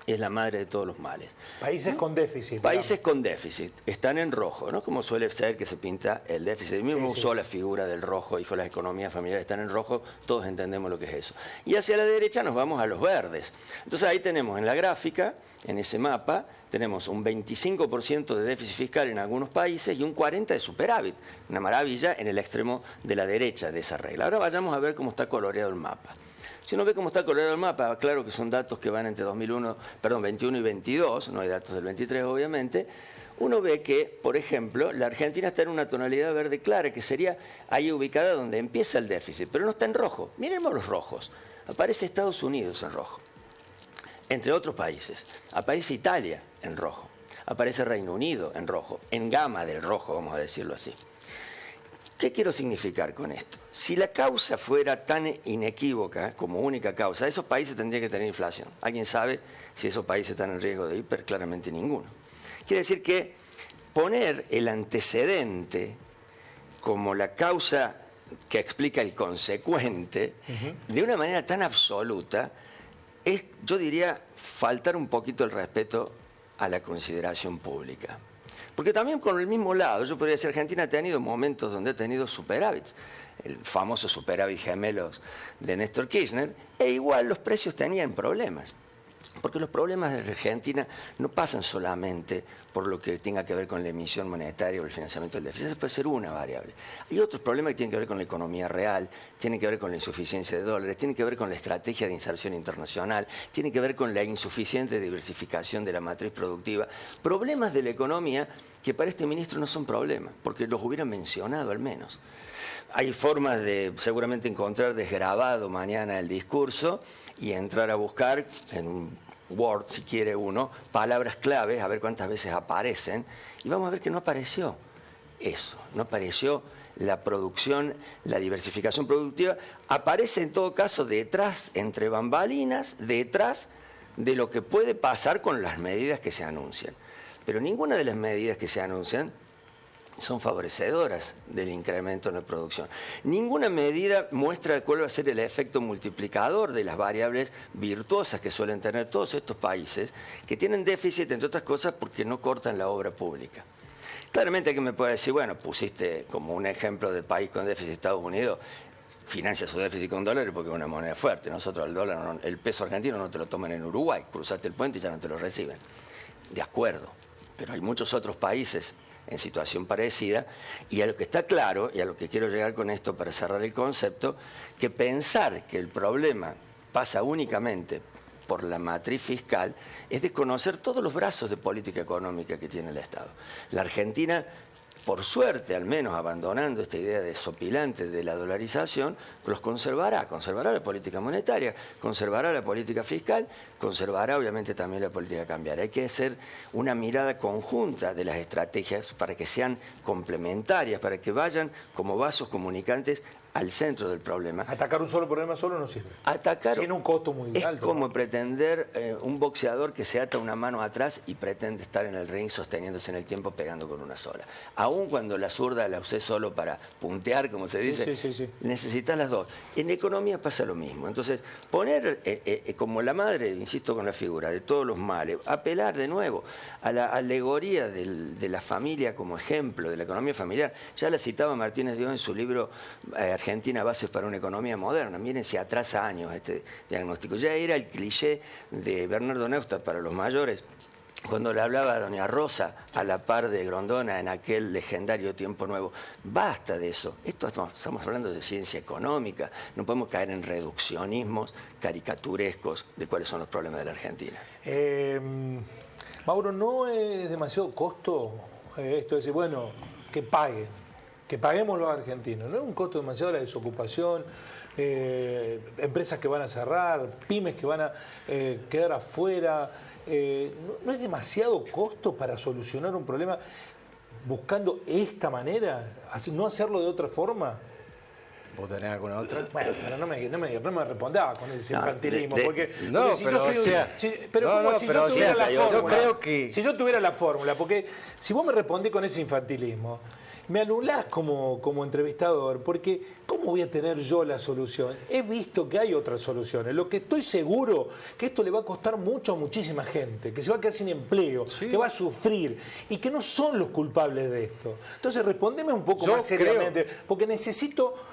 Speaker 2: es la madre de todos los males.
Speaker 1: Países con déficit.
Speaker 2: Países con déficit están en rojo, ¿no? Como suele ser que se pinta el déficit. El mismo usó la figura del rojo, dijo las economías familiares están en rojo, todos entendemos lo que es eso. Y hacia la derecha nos vamos a los verdes. Entonces ahí tenemos en la gráfica, en ese mapa, tenemos un 25% de déficit fiscal en algunos países y un 40% de superávit. Una maravilla en el extremo de la derecha de esa regla. Ahora vayamos a ver cómo está coloreado el mapa. Si uno ve cómo está coloreado el mapa, claro que son datos que van entre 21 y 22, no hay datos del 23 obviamente, uno ve que, por ejemplo, la Argentina está en una tonalidad verde clara, que sería ahí ubicada donde empieza el déficit, pero no está en rojo. Miremos los rojos. Aparece Estados Unidos en rojo, entre otros países. Aparece Italia en rojo, aparece Reino Unido en rojo, en gama del rojo, vamos a decirlo así. ¿Qué quiero significar con esto? Si la causa fuera tan inequívoca como única causa, esos países tendrían que tener inflación. ¿Alguien sabe si esos países están en riesgo de hiper? Claramente ninguno. Quiere decir que poner el antecedente como la causa que explica el consecuente, de una manera tan absoluta, es, yo diría, faltar un poquito el respeto a la consideración pública. Porque también con el mismo lado, yo podría decir, Argentina ha tenido momentos donde ha tenido superávits, el famoso superávit gemelos de Néstor Kirchner, e igual los precios tenían problemas. Porque los problemas de Argentina no pasan solamente por lo que tenga que ver con la emisión monetaria o el financiamiento del déficit. Esa puede ser una variable. Hay otros problemas que tienen que ver con la economía real, tienen que ver con la insuficiencia de dólares, tienen que ver con la estrategia de inserción internacional, tienen que ver con la insuficiente diversificación de la matriz productiva. Problemas de la economía que para este ministro no son problemas, porque los hubieran mencionado al menos. Hay formas de seguramente encontrar desgrabado mañana el discurso y entrar a buscar en un Word, si quiere uno, palabras claves, a ver cuántas veces aparecen, y vamos a ver que no apareció eso, no apareció la producción, la diversificación productiva, aparece en todo caso detrás, entre bambalinas, detrás de lo que puede pasar con las medidas que se anuncian. Pero ninguna de las medidas que se anuncian son favorecedoras del incremento en la producción. Ninguna medida muestra cuál va a ser el efecto multiplicador de las variables virtuosas que suelen tener todos estos países que tienen déficit, entre otras cosas, porque no cortan la obra pública. Claramente alguien me puede decir, bueno, pusiste como un ejemplo del país con déficit Estados Unidos. financia su déficit con dólares porque es una moneda fuerte. Nosotros el dólar, el peso argentino no te lo toman en Uruguay, cruzaste el puente y ya no te lo reciben. De acuerdo, pero hay muchos otros países en situación parecida, y a lo que está claro, y a lo que quiero llegar con esto para cerrar el concepto, que pensar que el problema pasa únicamente por la matriz fiscal es desconocer todos los brazos de política económica que tiene el Estado. La Argentina, por suerte, al menos abandonando esta idea desopilante de la dolarización, los conservará la política monetaria, conservará la política fiscal, conservará obviamente también la política cambiaria. Hay que hacer una mirada conjunta de las estrategias para que sean complementarias, para que vayan como vasos comunicantes al centro del problema.
Speaker 1: Atacar un solo problema solo no sirve.
Speaker 2: Atacar
Speaker 1: tiene un costo muy alto.
Speaker 2: Es como pretender un boxeador que se ata una mano atrás y pretende estar en el ring sosteniéndose en el tiempo pegando con una sola. Aun cuando la zurda la usé solo para puntear, como se dice,
Speaker 1: sí.
Speaker 2: necesitas las dos. En economía pasa lo mismo. Entonces, poner como la madre, insisto con la figura, de todos los males, apelar de nuevo a la alegoría de la familia como ejemplo de la economía familiar. Ya la citaba Martínez Dios en su libro Argentina, bases para una economía moderna. Miren, se atrasa años este diagnóstico. Ya era el cliché de Bernardo Neustadt para los mayores, cuando le hablaba a doña Rosa a la par de Grondona en aquel legendario Tiempo Nuevo. Basta de eso. Estamos hablando de ciencia económica. No podemos caer en reduccionismos caricaturescos de cuáles son los problemas de la Argentina.
Speaker 1: Mauro, ¿no es demasiado costo esto de decir, bueno, que paguemos los argentinos? ¿No es un costo demasiado la desocupación? Empresas que van a cerrar, pymes que van a quedar afuera. ¿No es demasiado costo para solucionar un problema buscando esta manera? ¿No hacerlo de otra forma?
Speaker 3: ¿Vos tenés alguna otra?
Speaker 1: Bueno, pero no me respondaba con ese infantilismo. Porque si yo tuviera la fórmula, porque si vos me respondés con ese infantilismo, me anulás como entrevistador, porque ¿cómo voy a tener yo la solución? He visto que hay otras soluciones. Lo que estoy seguro que esto le va a costar mucho a muchísima gente, que se va a quedar sin empleo, que va a sufrir y que no son los culpables de esto. Entonces respondeme un poco más seriamente, porque necesito...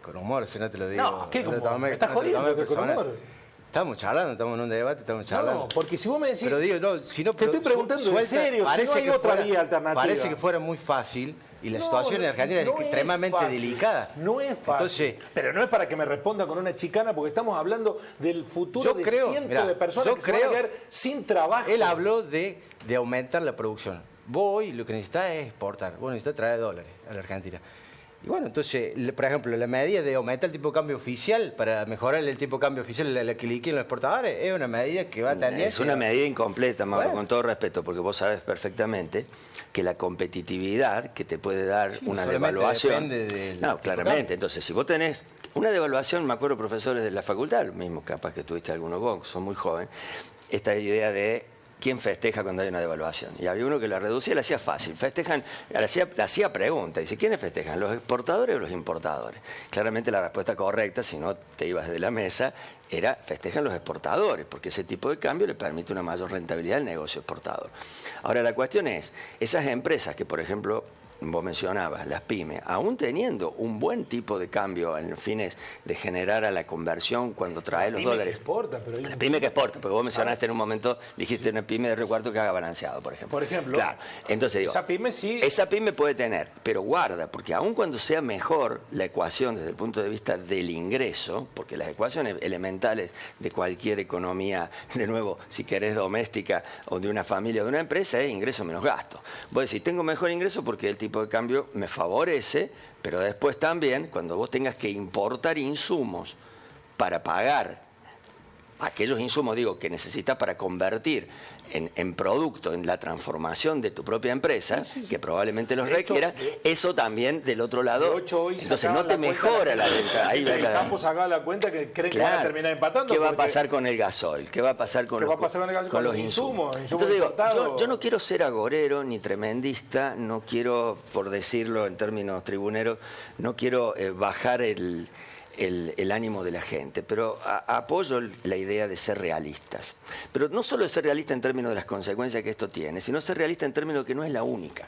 Speaker 3: con humor, si no te lo digo.
Speaker 1: No, ¿qué con humor? ¿Me estás jodiendo con humor?
Speaker 3: Estamos charlando, estamos en un debate, estamos charlando.
Speaker 1: No, porque si vos me decís...
Speaker 3: Pero digo, no, si no,
Speaker 1: te estoy preguntando en serio, si no hay otra vía alternativa.
Speaker 3: Parece que fuera muy fácil y la situación en Argentina es extremadamente delicada.
Speaker 1: No es fácil. Entonces, pero no es para que me responda con una chicana, porque estamos hablando del futuro de cientos de personas que se van a quedar sin trabajo.
Speaker 3: Él habló de aumentar la producción. Vos hoy lo que necesitas es exportar. Vos necesitas traer dólares a la Argentina. Y bueno, entonces, por ejemplo, la medida de aumentar el tipo de cambio oficial para mejorar el tipo de cambio oficial a la que liquiden los exportadores es una medida que va a tener...
Speaker 2: Es una medida incompleta, Mauro, con todo respeto, porque vos sabés perfectamente que la competitividad que te puede dar una devaluación... No, claramente. Entonces, si vos tenés una devaluación, me acuerdo profesores de la facultad, lo mismo capaz que tuviste algunos vos, son muy jóvenes, esta idea de... ¿Quién festeja cuando hay una devaluación? Y había uno que la reducía y la hacía fácil. Le hacía pregunta. Dice, ¿quiénes festejan? ¿Los exportadores o los importadores? Claramente la respuesta correcta, si no te ibas de la mesa, era festejan los exportadores, porque ese tipo de cambio le permite una mayor rentabilidad al negocio exportador. Ahora, la cuestión es, esas empresas que, por ejemplo, vos mencionabas, las pymes, aún teniendo un buen tipo de cambio en fines de generar a la conversión cuando trae los dólares. La pyme que exporta, porque vos mencionaste en un momento, dijiste una pyme de recuarto que haga balanceado, por ejemplo.
Speaker 1: Por ejemplo.
Speaker 2: Claro. Entonces digo,
Speaker 1: esa pyme sí.
Speaker 2: Esa pyme puede tener, pero guarda, porque aún cuando sea mejor la ecuación desde el punto de vista del ingreso, porque las ecuaciones elementales de cualquier economía, de nuevo, si querés doméstica o de una familia o de una empresa, es ingreso menos gasto. Vos decís, tengo mejor ingreso porque el tipo de cambio me favorece, pero después también, cuando vos tengas que importar insumos para pagar aquellos insumos, que necesitas para convertir en producto, en la transformación de tu propia empresa, que probablemente los requiera, eso también del otro lado, entonces no te mejora la venta.
Speaker 1: Ahí el campo sacaba la cuenta que cree que van a terminar empatando.
Speaker 2: ¿Qué va a pasar con el gasoil? ¿Qué va a pasar con los insumos? Entonces yo no quiero ser agorero ni tremendista, no quiero, por decirlo en términos tribuneros, no quiero bajar el ánimo de la gente, pero apoyo la idea de ser realistas. Pero no solo de ser realista en términos de las consecuencias que esto tiene, sino ser realista en términos de que no es la única.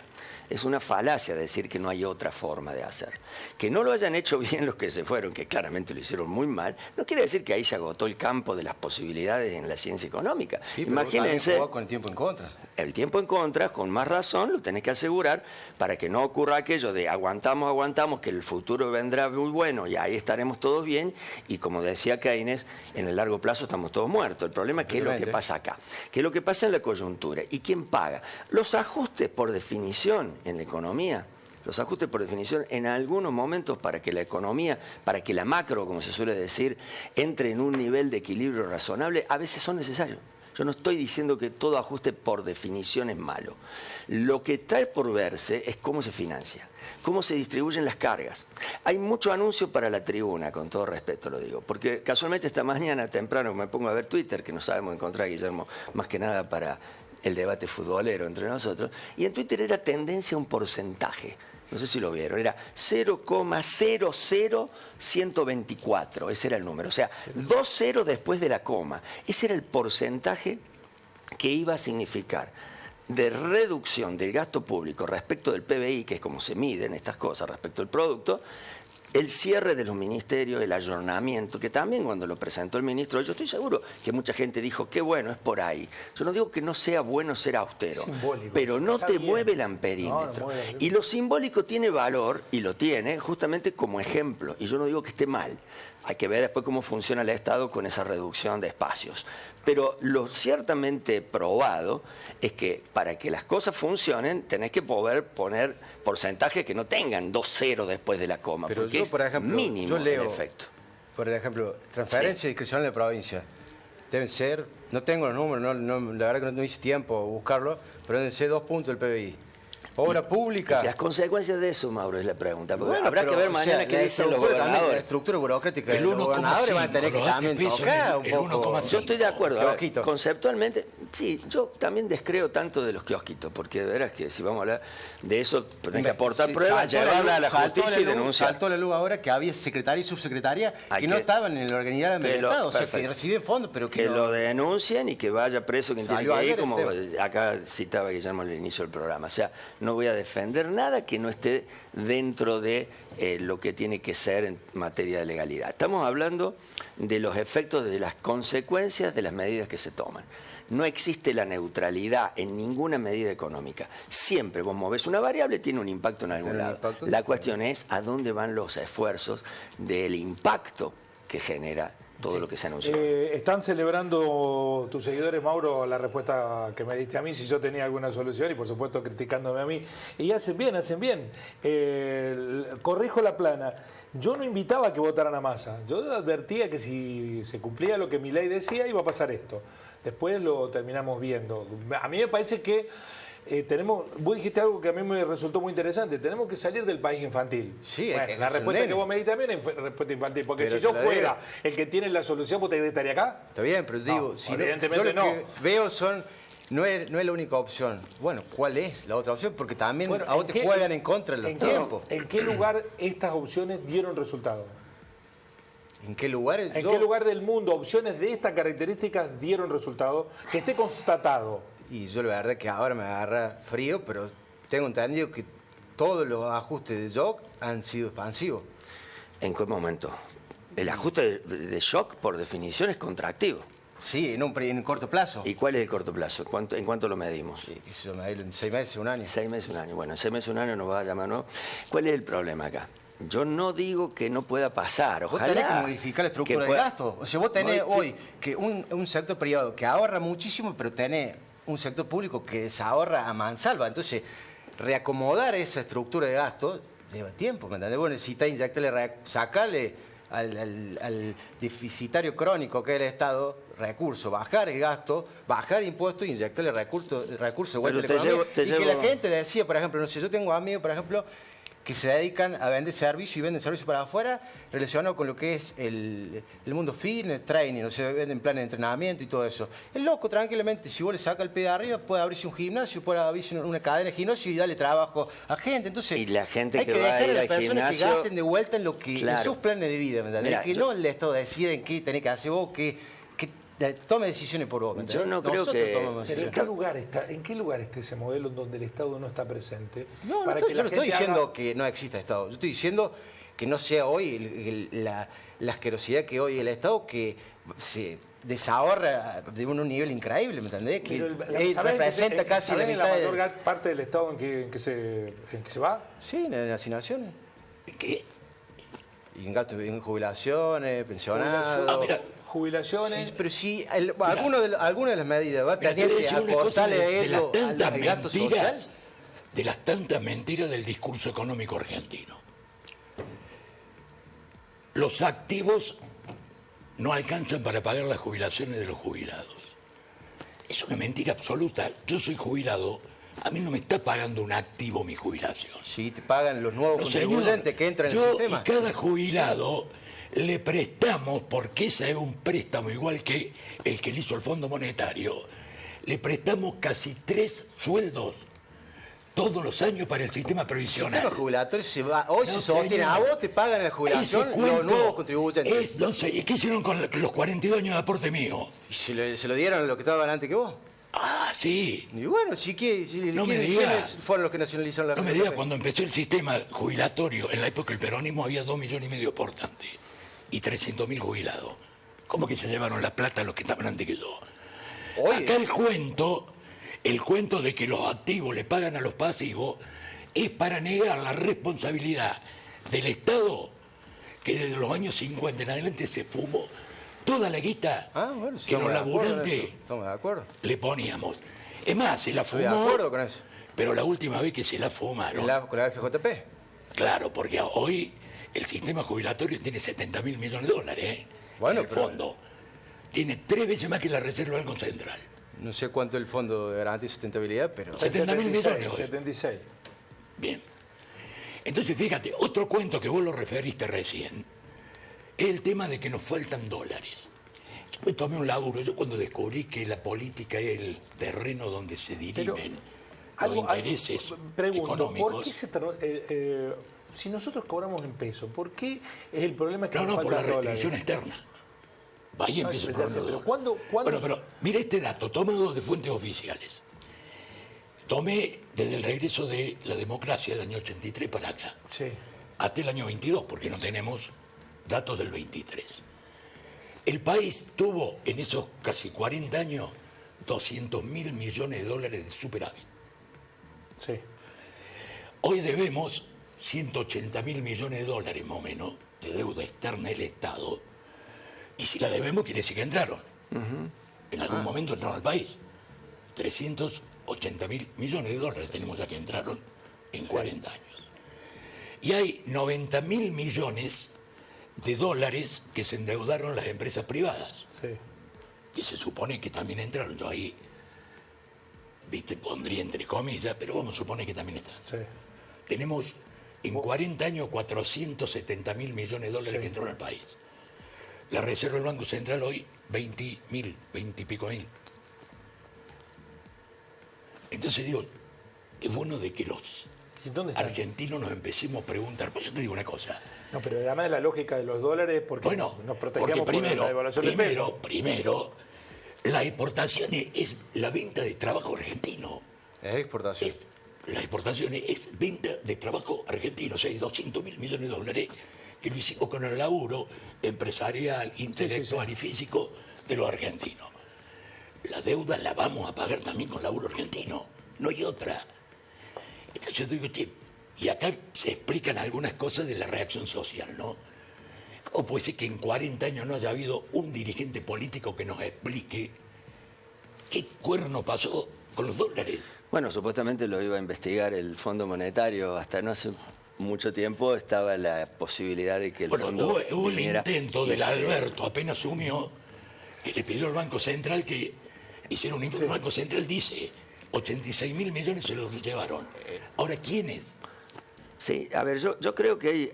Speaker 2: Es una falacia decir que no hay otra forma de hacer. Que no lo hayan hecho bien los que se fueron, que claramente lo hicieron muy mal, no quiere decir que ahí se agotó el campo de las posibilidades en la ciencia económica.
Speaker 3: Sí,
Speaker 2: imagínense,
Speaker 3: con el tiempo en contra.
Speaker 2: El tiempo en contra, con más razón, lo tenés que asegurar para que no ocurra aquello de aguantamos, que el futuro vendrá muy bueno y ahí estaremos todos bien, y como decía Keynes, en el largo plazo estamos todos muertos. El problema es qué es lo que pasa acá, qué es lo que pasa en la coyuntura y quién paga. Los ajustes, por definición, en la economía, los ajustes por definición en algunos momentos para que la economía, para que la macro, como se suele decir, entre en un nivel de equilibrio razonable, a veces son necesarios. Yo no estoy diciendo que todo ajuste por definición es malo. Lo que está por verse es cómo se financia, cómo se distribuyen las cargas. Hay mucho anuncio para la tribuna, con todo respeto lo digo, porque casualmente esta mañana temprano me pongo a ver Twitter, que no sabemos encontrar, Guillermo, más que nada para el debate futbolero entre nosotros, y en Twitter era tendencia a un porcentaje. No sé si lo vieron, era 0,00124, ese era el número, o sea, 2 ceros después de la coma. Ese era el porcentaje que iba a significar de reducción del gasto público respecto del PBI, que es como se miden estas cosas respecto al producto, el cierre de los ministerios, el ayornamiento, que también cuando lo presentó el ministro, yo estoy seguro que mucha gente dijo, qué bueno, es por ahí. Yo no digo que no sea bueno ser austero, pero no te mueve el amperímetro. Y lo simbólico tiene valor, y lo tiene, justamente como ejemplo. Y yo no digo que esté mal. Hay que ver después cómo funciona el Estado con esa reducción de espacios. Pero lo ciertamente probado es que para que las cosas funcionen tenés que poder poner porcentajes que no tengan 2 ceros después de la coma,
Speaker 3: pero
Speaker 2: porque
Speaker 3: yo, por ejemplo,
Speaker 2: mínimo
Speaker 3: yo leo,
Speaker 2: el efecto.
Speaker 3: Por ejemplo, transferencia discrecional de provincia. Deben ser, no tengo los números, la verdad que no hice tiempo a buscarlo, pero deben ser 2 puntos del PBI. Obra pública.
Speaker 2: Las consecuencias de eso, Mauro, es la pregunta. Porque
Speaker 3: bueno,
Speaker 2: habrá que ver mañana qué dicen los gobernadores.
Speaker 3: La estructura burocrática
Speaker 4: de
Speaker 3: los gobernadores van a tener que también tocar un poco.
Speaker 2: Yo estoy de acuerdo. Conceptualmente, sí, yo también descreo tanto de los kiosquitos, porque de veras que si vamos a hablar de eso, tenés que aportar pruebas, llevarla a la justicia y denunciar.
Speaker 3: Saltó la luz ahora que había secretaria y subsecretaria que no estaban en el organigrama del Estado, o sea, que reciben fondos, pero que no...
Speaker 2: lo denuncien y que vaya preso quien tiene que ir, como acá citaba Guillermo al inicio del programa. O sea, no voy a defender nada que no esté dentro de lo que tiene que ser en materia de legalidad. Estamos hablando de los efectos, de las consecuencias de las medidas que se toman. No existe la neutralidad en ninguna medida económica. Siempre vos movés una variable, tiene un impacto en algún lado. La cuestión es a dónde van los esfuerzos del impacto que genera todo lo que se anunció.
Speaker 1: Están celebrando tus seguidores, Mauro, la respuesta que me diste a mí, si yo tenía alguna solución, y por supuesto criticándome a mí. Y hacen bien, hacen bien. Corrijo la plana. Yo no invitaba a que votaran a Massa. Yo advertía que si se cumplía lo que Milei decía, iba a pasar esto. Después lo terminamos viendo. A mí me parece que vos dijiste algo que a mí me resultó muy interesante. Tenemos que salir del país infantil.
Speaker 3: Sí,
Speaker 1: bueno, la respuesta que vos me diste también es respuesta infantil. Porque pero si yo fuera el que tiene la solución, ¿vos te estaría acá?
Speaker 3: Está bien, pero digo,
Speaker 1: si evidentemente no.
Speaker 3: Que veo no es la única opción. Bueno, ¿cuál es la otra opción? Porque también a vos te juegan en contra en los tiempos.
Speaker 1: ¿En qué lugar estas opciones dieron resultado?
Speaker 3: ¿En qué lugar?
Speaker 1: ¿En qué lugar del mundo opciones de estas características dieron resultado? Que esté constatado.
Speaker 3: Y yo la verdad que ahora me agarra frío, pero tengo entendido que todos los ajustes de shock han sido expansivos.
Speaker 2: ¿En qué momento? El ajuste de shock, por definición, es contractivo.
Speaker 3: Sí, en corto plazo.
Speaker 2: ¿Y cuál es el corto plazo? ¿En cuánto lo medimos?
Speaker 3: Sí, eso en 6 meses, un año.
Speaker 2: 6 meses, un año. Bueno, en 6 meses, un año nos va a llamar, ¿no? ¿Cuál es el problema acá? Yo no digo que no pueda pasar, ojalá.
Speaker 3: Vos tenés que modificar la estructura de gasto. O sea, vos tenés hoy que un sector privado que ahorra muchísimo, pero tenés un sector público que se ahorra a mansalva. Entonces, reacomodar esa estructura de gasto lleva tiempo, ¿me entendés? Vos necesitas sacarle al deficitario crónico que es el Estado recursos, bajar el gasto, bajar impuestos e inyectarle recursos de vuelta a la economía. Que la gente decía, por ejemplo, no sé, yo tengo amigos, por ejemplo, que se dedican a vender servicios y venden servicios para afuera relacionado con lo que es el mundo fitness, training, o sea, venden planes de entrenamiento y todo eso. El loco, tranquilamente, si vos le sacas el pie de arriba, puede abrirse un gimnasio, puede abrirse una cadena de gimnasio y darle trabajo a gente. Entonces,
Speaker 2: y la gente
Speaker 3: hay
Speaker 2: que
Speaker 3: que
Speaker 2: va a
Speaker 3: dejar
Speaker 2: ir
Speaker 3: a las
Speaker 2: al
Speaker 3: personas
Speaker 2: gimnasio,
Speaker 3: que gasten de vuelta en lo que
Speaker 2: claro,
Speaker 3: en sus planes de vida, ¿me entendés?
Speaker 2: Mirá,
Speaker 3: Que no el Estado decide en qué tenés que hacer vos, que tome decisiones por vos.
Speaker 2: Yo no creo
Speaker 3: Nosotros
Speaker 2: que...
Speaker 3: tomamos
Speaker 1: Pero
Speaker 3: decisiones.
Speaker 1: ¿en qué lugar está ese modelo en donde el Estado no está presente?
Speaker 3: No,
Speaker 1: Para
Speaker 3: yo
Speaker 1: que la
Speaker 3: no estoy
Speaker 1: gente
Speaker 3: diciendo
Speaker 1: haga-
Speaker 3: que no exista Estado. Yo estoy diciendo que no sea hoy la asquerosidad que hoy el Estado, que se desahorra de un nivel increíble, ¿me entendés? Que representa casi la
Speaker 1: ¿saben
Speaker 3: mitad
Speaker 1: la mayor parte del Estado en que se va?
Speaker 3: Sí, en las asignaciones.
Speaker 4: ¿Qué?
Speaker 3: Y en gastos, en jubilaciones, pensionados.
Speaker 1: Jubilaciones.
Speaker 3: Sí, pero sí, alguna de las medidas va a
Speaker 4: Mira, te
Speaker 3: tener
Speaker 4: voy a
Speaker 3: que
Speaker 4: decir una cosa
Speaker 3: aportarle a
Speaker 4: de las
Speaker 3: ello
Speaker 4: tantas
Speaker 3: al gasto social.
Speaker 4: mentiras, de las tantas mentiras del discurso económico argentino. Los activos no alcanzan para pagar las jubilaciones de los jubilados. Es una mentira absoluta. Yo soy jubilado, a mí no me está pagando un activo mi jubilación.
Speaker 3: Sí, te pagan los nuevos
Speaker 4: No,
Speaker 3: contribuyentes
Speaker 4: señor.
Speaker 3: que entran en
Speaker 4: Yo
Speaker 3: el sistema.
Speaker 4: y cada jubilado le prestamos, porque ese es un préstamo igual que el que le hizo el Fondo Monetario, le prestamos casi 3 sueldos todos los años para el sistema
Speaker 3: El
Speaker 4: previsional.
Speaker 3: sistema jubilatorio hoy
Speaker 4: No,
Speaker 3: se sostiene,
Speaker 4: señor.
Speaker 3: a vos te pagan la jubilación
Speaker 4: Ese cuento
Speaker 3: los nuevos contribuyentes.
Speaker 4: es, no sé, ¿qué hicieron con los 42 años de aporte mío?
Speaker 3: ¿Y se lo dieron a los que estaban antes que vos?
Speaker 4: Ah, sí.
Speaker 3: Y bueno,
Speaker 4: No me diga.
Speaker 3: ¿quiénes fueron los que nacionalizaron la
Speaker 4: No me
Speaker 3: FP?
Speaker 4: diga, cuando empezó el sistema jubilatorio, en la época del peronismo había 2,5 millones de aportantes y 300.000 jubilados. ¿Cómo que se llevaron la plata los que estaban antes que yo?
Speaker 3: Oye.
Speaker 4: Acá el cuento de que los activos le pagan a los pasivos es para negar la responsabilidad del Estado, que desde los años 50 en adelante se fumó toda la guita
Speaker 3: Bueno, sí,
Speaker 4: que los
Speaker 3: estamos de acuerdo en
Speaker 4: laburantes
Speaker 3: eso. Estamos de acuerdo.
Speaker 4: le poníamos. Es más, se la
Speaker 3: Estoy de
Speaker 4: fumó,
Speaker 3: acuerdo con eso.
Speaker 4: pero la última vez que se la fumaron,
Speaker 3: Con la FJP.
Speaker 4: claro, porque hoy el sistema jubilatorio tiene 70.000 millones de dólares, ¿eh?
Speaker 3: Bueno,
Speaker 4: En el
Speaker 3: pero-
Speaker 4: fondo. Tiene 3 veces más que la Reserva del Banco Central.
Speaker 3: No sé cuánto es el Fondo de Garantía y Sustentabilidad, pero...
Speaker 4: 70.000 millones hoy.
Speaker 1: 76.
Speaker 4: Bien. Entonces, fíjate, otro cuento que vos lo referiste recién es el tema de que nos faltan dólares. Yo me tomé un laburo, yo cuando descubrí que la política es el terreno donde se dirimen los intereses
Speaker 1: pregunto,
Speaker 4: económicos.
Speaker 1: ¿por qué si nosotros cobramos en pesos, ¿por qué es el problema que
Speaker 4: No,
Speaker 1: nos
Speaker 4: no, por la
Speaker 1: faltan
Speaker 4: restricción
Speaker 1: dólares?
Speaker 4: externa. Ahí empieza el
Speaker 1: pero
Speaker 4: problema.
Speaker 1: pero ¿cuándo-
Speaker 4: Bueno, pero mire este dato, tomado de fuentes oficiales. Tomé desde el regreso de la democracia del año 83 para acá,
Speaker 1: Sí.
Speaker 4: hasta el año 22, porque no tenemos datos del 23. El país tuvo en esos casi 40 años 200.000 millones de dólares de superávit.
Speaker 1: Sí.
Speaker 4: Hoy debemos 180.000 millones de dólares más o menos de deuda externa del Estado. Y si la debemos, quiere decir que entraron. En algún momento entraron al país. 380.000 millones de dólares tenemos ya que entraron en 40 años. Y hay 90.000 millones de dólares que se endeudaron las empresas privadas,
Speaker 1: Sí.
Speaker 4: que se supone que también entraron. Yo ahí, viste, pondría entre comillas, pero vamos a suponer que también están.
Speaker 1: Sí.
Speaker 4: Tenemos en 40 años 470.000 millones de dólares
Speaker 1: Sí.
Speaker 4: que entraron al país. La Reserva del Banco Central hoy, 20.000, 20 y pico mil. Entonces digo, es bueno de que los
Speaker 1: ¿Y dónde están?
Speaker 4: argentinos nos empecemos a preguntar. Pues yo te digo una cosa.
Speaker 1: No, pero además de la lógica de los dólares, porque
Speaker 4: Bueno,
Speaker 1: nos
Speaker 4: porque
Speaker 1: protegemos por la devaluación del peso.
Speaker 4: primero, la exportación es la venta de trabajo argentino.
Speaker 3: Es exportación.
Speaker 4: La exportación es venta de trabajo argentino, o sea, hay 200.000 millones de dólares que lo hicimos con el laburo empresarial, intelectual y físico de los argentinos. La deuda la vamos a pagar también con laburo argentino, no hay otra. Entonces yo digo, che, y acá se explican algunas cosas de la reacción social, ¿no? ¿Cómo puede ser que en 40 años no haya habido un dirigente político que nos explique qué cuerno pasó con los dólares?
Speaker 2: Bueno, supuestamente lo iba a investigar el Fondo Monetario. Hasta no hace mucho tiempo estaba la posibilidad de que el
Speaker 4: Bueno,
Speaker 2: fondo
Speaker 4: hubo el
Speaker 2: viniera
Speaker 4: intento
Speaker 2: y
Speaker 4: del
Speaker 2: se-
Speaker 4: Alberto, apenas asumió, que le pidió al Banco Central que hiciera un informe. El Banco Central dice, 86.000 millones se los llevaron. Ahora, ¿quiénes?
Speaker 2: Sí, a ver, yo creo que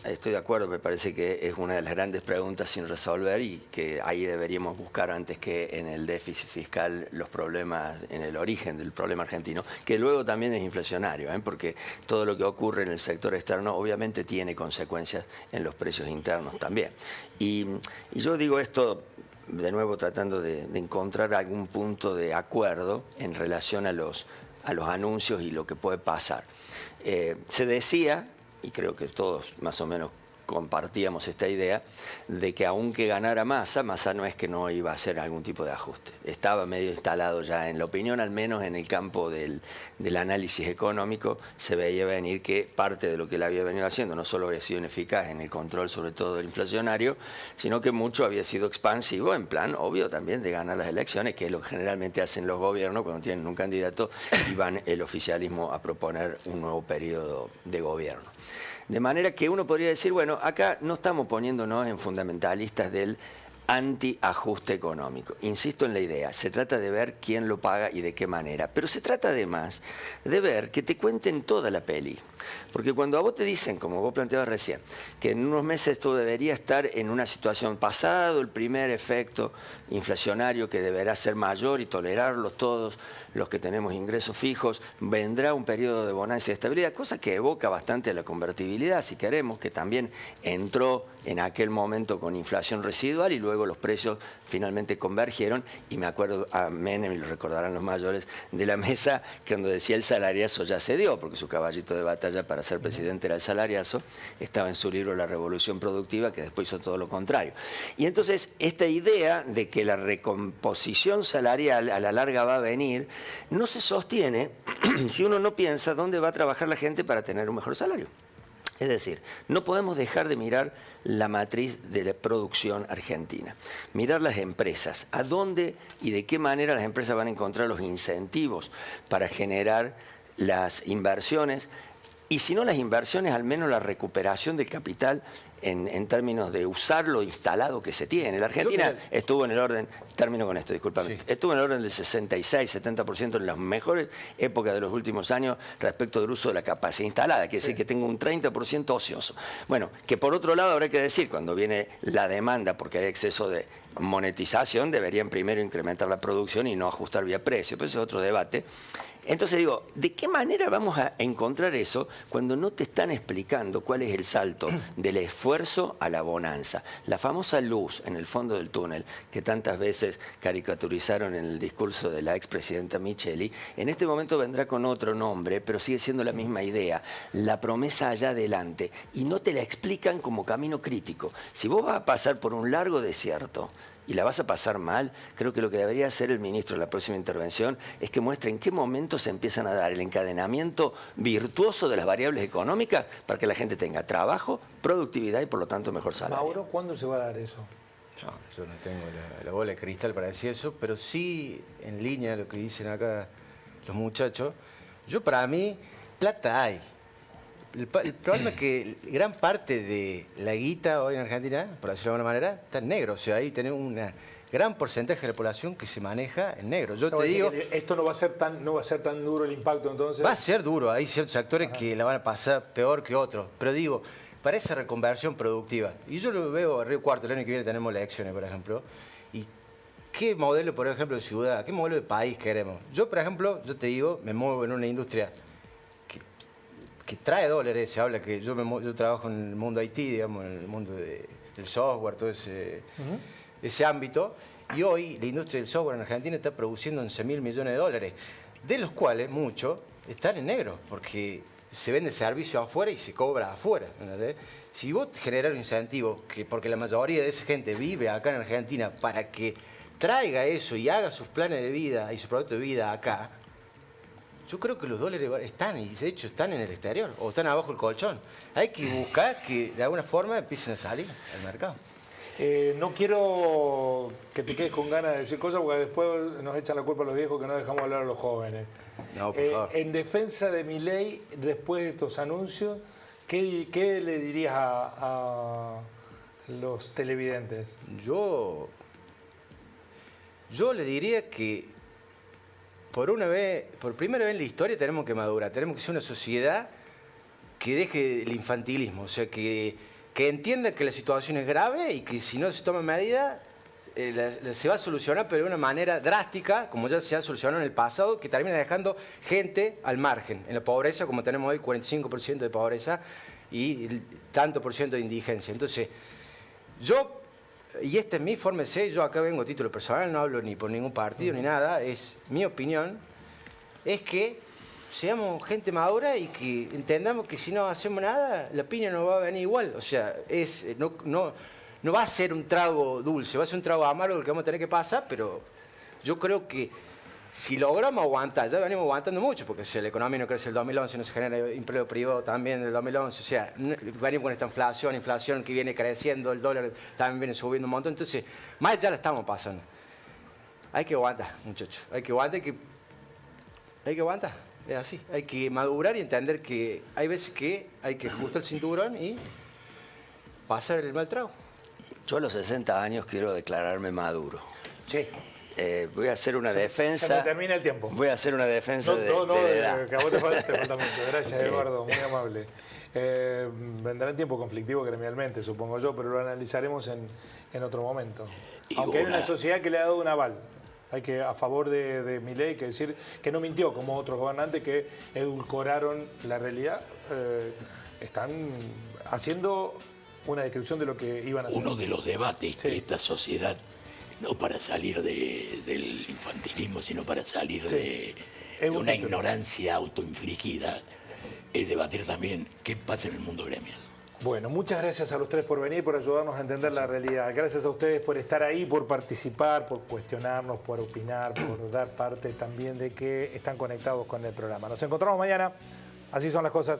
Speaker 2: estoy de acuerdo, me parece que es una de las grandes preguntas sin resolver y que ahí deberíamos buscar antes que en el déficit fiscal los problemas, en el origen del problema argentino, que luego también es inflacionario, porque todo lo que ocurre en el sector externo obviamente tiene consecuencias en los precios internos también. Y yo digo esto de nuevo tratando de encontrar algún punto de acuerdo en relación a los anuncios y lo que puede pasar. Se decía, y creo que todos más o menos compartíamos esta idea, de que aunque ganara Massa no es que no iba a hacer algún tipo de ajuste. Estaba medio instalado ya en la opinión, al menos en el campo del análisis económico, se veía venir que parte de lo que él había venido haciendo no solo había sido ineficaz en el control sobre todo del inflacionario, sino que mucho había sido expansivo en plan, obvio, también de ganar las elecciones, que es lo que generalmente hacen los gobiernos cuando tienen un candidato y van el oficialismo a proponer un nuevo periodo de gobierno. De manera que uno podría decir, bueno, acá no estamos poniéndonos en fundamentalistas del antiajuste económico. Insisto en la idea, se trata de ver quién lo paga y de qué manera, pero se trata además de ver que te cuenten toda la peli. Porque cuando a vos te dicen, como vos planteabas recién, que en unos meses esto debería estar en una situación pasado, el primer efecto inflacionario que deberá ser mayor y tolerarlo todos los que tenemos ingresos fijos, vendrá un periodo de bonanza y estabilidad, cosa que evoca bastante a la convertibilidad, si queremos, que también entró en aquel momento con inflación residual y luego los precios finalmente convergieron, y me acuerdo a Menem, y lo recordarán los mayores de la mesa, que cuando decía el salariazo ya se dio, porque su caballito de batalla para ser presidente era el salariazo, estaba en su libro La Revolución Productiva, que después hizo todo lo contrario. Y entonces esta idea de que la recomposición salarial a la larga va a venir, no se sostiene si uno no piensa dónde va a trabajar la gente para tener un mejor salario. Es decir, no podemos dejar de mirar la matriz de la producción argentina, mirar las empresas, a dónde y de qué manera las empresas van a encontrar los incentivos para generar las inversiones, y si no las inversiones, al menos la recuperación del capital en términos de usar lo instalado que se tiene. La Argentina estuvo en el orden, termino con esto, discúlpame, estuvo en el orden del 66-70% en las mejores épocas de los últimos años respecto del uso de la capacidad instalada, quiere decir que tengo un 30% ocioso. Bueno, que por otro lado habrá que decir, cuando viene la demanda, porque hay exceso de monetización, deberían primero incrementar la producción y no ajustar vía precio, pero ese es otro debate. Entonces digo, ¿de qué manera vamos a encontrar eso cuando no te están explicando cuál es el salto del esfuerzo a la bonanza? La famosa luz en el fondo del túnel, que tantas veces caricaturizaron en el discurso de la expresidenta Micheli, en este momento vendrá con otro nombre, pero sigue siendo la misma idea, la promesa allá adelante, y no te la explican como camino crítico. Si vos vas a pasar por un largo desierto, y la vas a pasar mal, creo que lo que debería hacer el ministro en la próxima intervención es que muestre en qué momento se empiezan a dar el encadenamiento virtuoso de las variables económicas para que la gente tenga trabajo, productividad y por lo tanto mejor salario.
Speaker 1: Mauro, ¿cuándo se va a dar eso?
Speaker 3: No, yo no tengo la bola de cristal para decir eso, pero sí en línea de lo que dicen acá los muchachos. Para mí, plata hay. El problema es que gran parte de la guita hoy en Argentina, por decirlo de alguna manera, está en negro. O sea, ahí tenemos un gran porcentaje de la población que se maneja en negro. Yo te digo,
Speaker 1: esto no va a ser tan duro el impacto entonces.
Speaker 3: Va a ser duro. Hay ciertos sectores que la van a pasar peor que otros. Pero digo, para esa reconversión productiva. Y yo lo veo a Río Cuarto, el año que viene tenemos elecciones, por ejemplo. Y ¿qué modelo, por ejemplo, de ciudad, qué modelo de país queremos? Yo, por ejemplo, te digo, me muevo en una industria que trae dólares. Se habla que yo trabajo en el mundo IT, digamos, en el mundo del software, todo ese ámbito. Y hoy la industria del software en Argentina está produciendo 11.000 millones de dólares, de los cuales muchos están en negro, porque se vende servicio afuera y se cobra afuera, ¿entendés? Si vos generás un incentivo, porque la mayoría de esa gente vive acá en Argentina, para que traiga eso y haga sus planes de vida y su proyecto de vida acá, yo creo que los dólares están, y de hecho están en el exterior, o están abajo del colchón. Hay que buscar que de alguna forma empiecen a salir al mercado.
Speaker 1: No quiero que te quedes con ganas de decir cosas, porque después nos echan la culpa a los viejos que no dejamos hablar a los jóvenes.
Speaker 3: No, por favor.
Speaker 1: En defensa de Milei, después de estos anuncios, ¿qué le dirías a los televidentes?
Speaker 3: Yo le diría que por primera vez en la historia tenemos que madurar, tenemos que ser una sociedad que deje el infantilismo, o sea, que entienda que la situación es grave y que si no se toman medidas, se va a solucionar, pero de una manera drástica, como ya se ha solucionado en el pasado, que termina dejando gente al margen, en la pobreza, como tenemos hoy 45% de pobreza y tanto por ciento de indigencia. Entonces, yo, y esta es mi forma de ser, yo acá vengo a título personal, no hablo ni por ningún partido ni nada, es mi opinión, es que seamos gente madura y que entendamos que si no hacemos nada, la piña no va a venir igual. O sea, no va a ser un trago dulce, va a ser un trago amargo el que vamos a tener que pasar, pero yo creo que si logramos aguantar, ya venimos aguantando mucho, porque si la economía no crece el 2011, no se genera empleo privado también en el 2011, o sea, venimos con esta inflación que viene creciendo, el dólar también viene subiendo un montón, entonces, más ya la estamos pasando. Hay que aguantar, muchachos, hay que aguantar, es así, hay que madurar y entender que hay veces que hay que ajustar el cinturón y pasar el mal trago.
Speaker 2: Yo a los 60 años quiero declararme maduro.
Speaker 1: Sí.
Speaker 2: Voy a hacer una defensa.
Speaker 1: Se me termina el tiempo.
Speaker 2: Voy a hacer una defensa de la edad.
Speaker 1: Que a vos te falta mucho. Gracias, Eduardo, muy amable. Vendrá en tiempo conflictivo gremialmente, supongo yo, pero lo analizaremos en otro momento. Aunque hay una sociedad que le ha dado un aval. Hay que, a favor de Milei, que decir que no mintió como otros gobernantes que edulcoraron la realidad. Están haciendo una descripción de lo que iban a hacer.
Speaker 4: Uno de los debates que esta sociedad, no para salir del infantilismo, sino para salir de una ignorancia autoinfligida, es debatir también qué pasa en el mundo gremial.
Speaker 1: Bueno, muchas gracias a los tres por venir, por ayudarnos a entender la realidad. Gracias a ustedes por estar ahí, por participar, por cuestionarnos, por opinar, por dar parte también de que están conectados con el programa. Nos encontramos mañana. Así son las cosas.